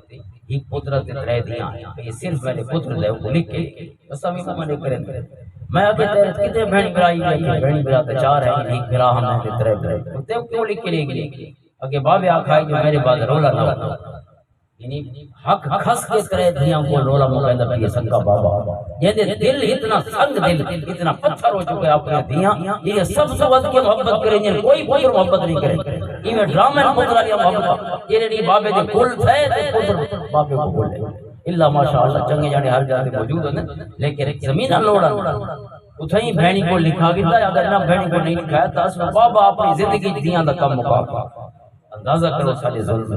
ایک پتر تے رہ دیا یہ صرف میرے پتر دے وہ لکھ کے بس ہمیں کو میں کریں میں ابھی تیرے کتنے بہن برائی ہے کہ بہن برا تے چار ہے ایک برا ہم نے تے ترے تے کیوں لکھ کے دے گئے اگے بابے آکھا جو میرے بعد رولا نہ ہو یعنی حق کھس کے کرے دیاں کو رولا مقیدہ بھی سکا بابا یہ دل اتنا سنگ دل اتنا پتھر ہو چکے اپنے دیاں یہ سب سے ود کے محبت کریں گے کوئی پتر محبت نہیں کرے یہ ڈرامے پتر یا محبت یہ نہیں بابے دے کل تھے تے پتر بابے کو بولے الا ماشاءاللہ چنگے جانے ہر جگہ تے موجود ہیں لیکن ایک زمین لوڑا اتھائی بہنی کو لکھا گیا اگر نہ بہنی کو نہیں لکھایا تو اس میں بابا اپنی زندگی دیاں دا کم مقام اندازہ کرو سارے ظلم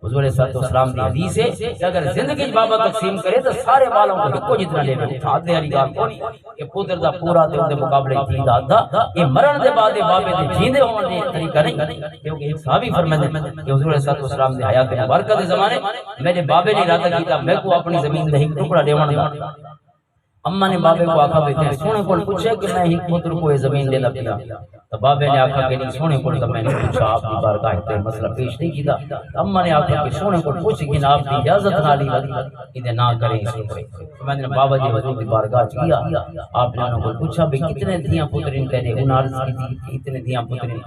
حضور صلی اللہ علیہ وسلم کی حدیث ہے کہ اگر زندگی بابا تقسیم کرے تو سارے بالوں کو ایک جتنا لے لے آدھے والی گال کوئی کہ پتر دا پورا تے ان دے مقابلے تھی دا آدھا یہ مرن دے بعد بابے دے جیندے ہون دے طریقہ نہیں کیونکہ ایک صحابی فرمائے کہ حضور صلی اللہ علیہ وسلم دے حیات مبارکہ دے زمانے میرے بابے نے ارادہ کیتا میں کو اپنی زمین دے ایک ٹکڑا دیوان دا اما نے بابے کو آکھا بیٹھے سونے کو پوچھے کہ میں ایک پتر کو یہ زمین دینا پیا تو بابے نے آکھا کہ نہیں سونے کو تو میں نے پوچھا آپ کی بارگاہ تے مسئلہ پیش نہیں کیتا اما نے آکھا کہ سونے کو پوچھ کہ آپ کی اجازت نہ لی کہ نہ کریں اس کو میں نے بابا جی حضور کی بارگاہ کیا آپ نے انہوں کو پوچھا بھی کتنے دیاں پترین کہنے انہوں عرض کی تھی اتنے دیاں پترین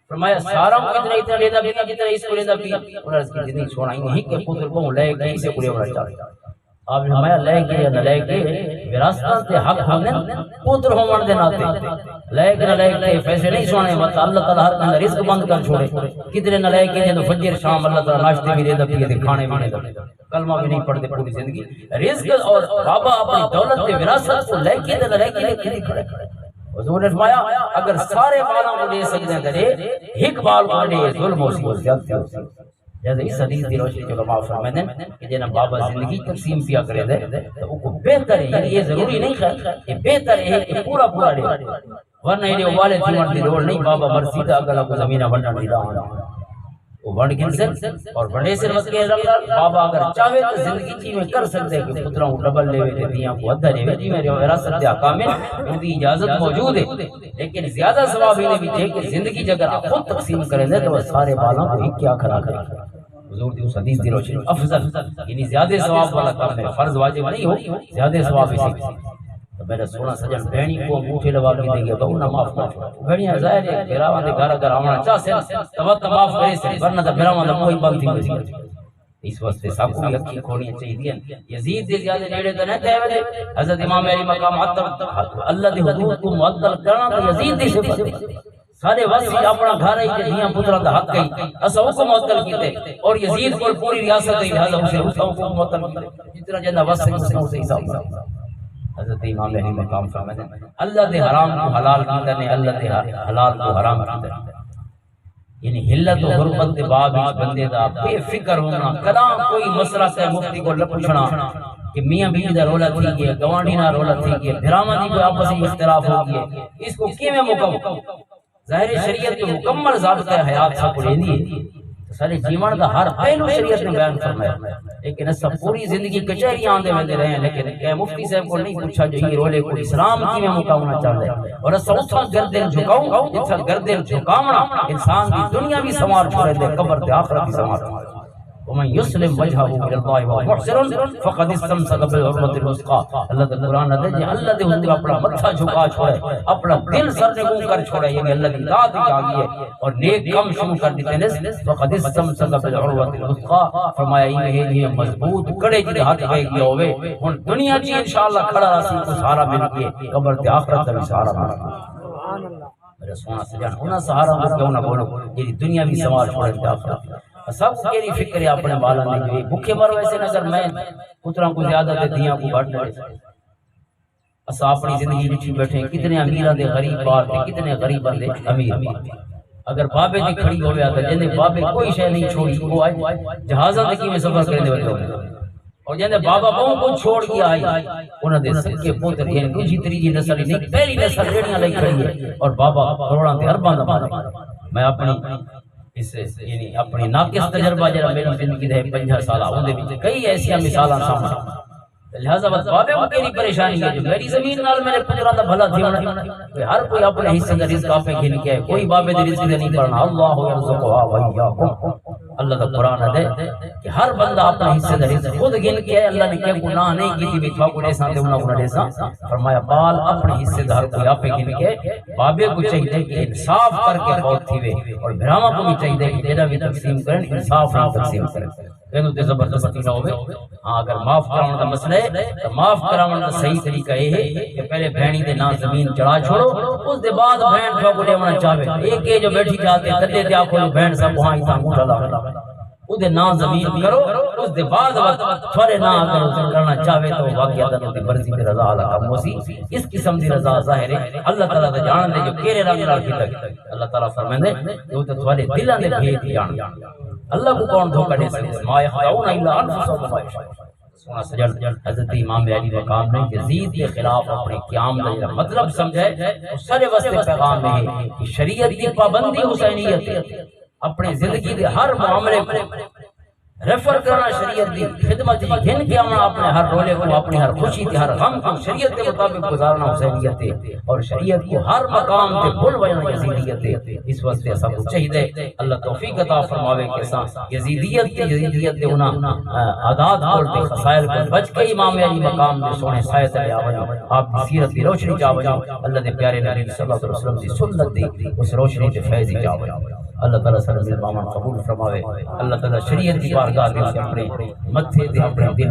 فرمایا سارا کتنے اتنا لیدا بھی کتنے اس کو لیدا بھی انہوں عرض کی جتنی چھوڑا ہی کہ پتر کو لے کے اسے پورے بڑا چاہتا آپ نے فرمایا لے کے یا نہ لے کے وراثت تے حق ہونے پتر ہون دے ناتے لے کے نہ لے کے پیسے نہیں سونے مت اللہ تعالی ہر کہیں رزق بند کر چھوڑے کتنے نہ لے کے جو فجر شام اللہ تعالی ناشتے بھی دے دے پیے کھانے بھی دے دے کلمہ بھی نہیں پڑھتے پوری زندگی رزق اور بابا اپنی دولت تے وراثت کو لے کے نہ لے کے نہیں کھڑے حضور نے فرمایا اگر سارے بالوں کو دے سکتے ہیں تے ایک بال کو دے ظلم ہو سی زیادتی ہو سی جیسے اس حدیث دی روشنی کے علماء فرمائے ہیں کہ جنہ بابا زندگی تقسیم کیا کرے دے تو وہ کو بہتر ہے یعنی یہ ضروری نہیں ہے کہ بہتر ہے کہ پورا پورا لے ورنہ یہ والد تھی مرد روڑ نہیں بابا مرسی تھا اگلا کو زمینہ بننا نہیں رہا وہ بڑھ گن سے اور بڑے سے وقت کے بابا اگر چاہے تو زندگی چی میں کر سکتے کہ پتروں کو ڈبل لے ہوئے دیاں کو ادھا لے ہوئے جی میرے وراثت دے حقام میں ان کی اجازت موجود ہے لیکن زیادہ ثواب یہ بھی تھے کہ زندگی جگر آپ خود تقسیم کریں دے تو وہ سارے بالوں کو ایک کیا کھڑا کریں حضور دی اس حدیث دی روشنی افضل یعنی زیادہ ثواب والا کام ہے فرض واجب نہیں ہو زیادہ ثواب اسی تو میرا سونا سجن بہنی کو انگوٹھے لگا کے دے گیا تو انہاں معاف نہ بہنیاں ظاہر ہے بھراواں دے گھر اگر آونا چاہ سے تو معاف کرے سے ورنہ تو بھراواں دا کوئی بغتی نہیں اس واسطے ساکو بھی اکھی کھولنی چاہیے یزید دے زیادہ نیڑے تو نہ تے حضرت امام علی مقام اللہ دی حدود کو معطل کرنا تو یزید دی صفت سارے واسی اپنا گھر ہے کہ دیاں پترا دا حق ہے اسا اس کو معطل کیتے اور یزید کو پوری ریاست ہے لہذا اسے اس کو معطل کیتے جتنا جنہ واسطے اس سے حساب حضرت امام علی مقام فرماتے ہیں اللہ دے حرام کو حلال کیتا نے اللہ دے حلال کو حرام کیتا یعنی حلت و حرمت دے باب اس بندے دا بے فکر ہونا کلام کوئی مسئلہ سے مفتی کو لپچھنا کہ میاں بیوی دا رولا تھی گیا گوانڈی نہ رولا تھی گیا بھراواں دی کوئی آپسی اختلاف ہو گیا اس کو کیویں مکمل ظاہر شریعت تو مکمل ضابطہ حیات سب کو لینی ہے سارے جیون کا ہر پہلو شریعت نے بیان فرمایا، لیکن اس پوری زندگی کچہریاں آندے ویندے رہے ہیں، لیکن کہ مفتی صاحب کو نہیں پوچھا جو یہ رولے کو اسلام کی میں مکاونا چاہتا ہے، اور اس اتھا گردن جھکاؤں جتھا گردن جھکاونا انسان کی دنیا بھی سنوار چھوڑے دے، قبر تے آخرت بھی سنوار چھوڑے دے۔ ومن يسلم وجهه الى الله وهو محسن فقد استمسك بالعروة الوثقى۔ اللہ کا قرآن ہے کہ اللہ دے حضور اپنا متھا جھکا چھوڑے، اپنا دل سرنگوں کر چھوڑے، یعنی اللہ کی ذات کی آگئی ہے اور نیک کام شروع کر دیتے ہیں۔ فقد استمسك بالعروة الوثقى، فرمایا یہ مضبوط کڑے جی ہاتھ ہے گیا ہوئے، ہن دنیا جی انشاءاللہ کھڑا راسی کو سہارا مل کے، قبر تے آخرت کا بھی سہارا مل کے۔ سبحان اللہ میرے سونا سجان انہاں سہارا مل کے انہاں بولو یہ دنیا بھی سوار چھوڑے تے آخرت سب کیری فکر ہے اپنے بالا نے جو بھوکے مر ویسے نظر میں پتروں کو زیادہ دے دیاں کو گھٹ لڑے اسا اپنی زندگی بچی بیٹھے کتنے امیراں دے غریب بار تے کتنے غریباں دے امیر۔ اگر بابے دی کھڑی ہویا تے جنے بابے کوئی شے نہیں چھوڑی وہ آئے جہازاں تے کیویں سفر کرے ہوندے اور جنے بابا بہوں کو چھوڑ کے آئی انہاں دے سکے پوتر ہیں دوسری تیسری نسل نہیں پہلی نسل ریڑیاں لئی کھڑی ہے اور بابا کروڑاں تے ارباں دا مالک۔ میں اپنی اس یعنی اپنی ناقص تجربہ جڑا میری زندگی دے 50 سال اون دے وچ کئی ایسی مثالاں سامنے، لہذا بابے کو کیڑی پریشانی ہے جو میری زمین نال میرے پتراں دا بھلا تھی ہونا، ہر کوئی اپنے حصے دا رزق آپ گن کے ہے، کوئی بابے دے رزق نہیں پڑھنا۔ اللہ یرزقها وایاکم، اللہ کا قرآن ہے کہ ہر بندہ اپنا حصے دا رزق خود گن کے ہے، اللہ نے کہ گناہ نہیں کی بھی تھا کو ایسا تے انہاں کو ایسا فرمایا بال اپنے حصے دا ہر کوئی آپ گن کے۔ بابے کو چاہیے کہ انصاف کر کے بہت تھی وے اور بھراواں کو بھی چاہیے کہ جڑا بھی تقسیم کرن انصاف نہ تقسیم کرن، اینو تے زبردستی نہ ہوے۔ ہاں اگر معاف کراون دا مسئلہ ہے تو معاف کراون دا صحیح طریقہ یہ ہے کہ پہلے بہنی دے نام زمین چڑھا چھوڑو، اس دے بعد بہن کو دیونا چاہے ایک کے جو بیٹھی جاتے کدے تے آکھو بہن سب وہاں ہی انگوٹھا لا او دے نام زمین کرو، اس دے بعد تھوڑے نہ اگر کرنا چاہے تو واقعہ تے مرضی تے رضا اللہ کم ہوسی۔ اس قسم دی رضا ظاہر ہے اللہ تعالی دا جان دے جو کیڑے رنگ نال کیتا اللہ تعالی فرماندے او تے تھوڑے دلاں دے بھید جان۔ اللہ کو کون دھوکہ دے سکتا؟ ما یخدعون الا انفسهم وما یشعرون۔ سونا سجن حضرت امام علی مقام نے یزید کے خلاف اپنے قیام کا مطلب سمجھے، سارے واسطے پیغام ہے کہ شریعت کی پابندی حسینیت ہے، اپنے زندگی کے ہر معاملے کو ریفر کرنا شریعت دی خدمت جی گھن کے آنا، اپنے ہر رولے کو اپنی ہر خوشی تے ہر غم کو شریعت کے مطابق گزارنا حسینیت ہے، اور شریعت کو ہر مقام تے بھول بیانا یزیدیت ہے۔ اس واسطے سب کو چاہیے اللہ توفیق عطا فرماوے کہ یزیدیت دے انہاں عادات اور تے خصائل کو بچ کے امام علی مقام دے سونے سائے تلے آوجو، آپ کی سیرت کی روشنی چاوجو، اللہ دے پیارے نبی صلی اللہ علیہ وسلم کی سنت دی اس روشنی تے فیض چاوجو۔ اللہ تعالیٰ صلی اللہ علیہ وسلم قبول فرماوے، اللہ تعالیٰ شریعت کی بارگاہ دے اپنے متھے تے اپنے دل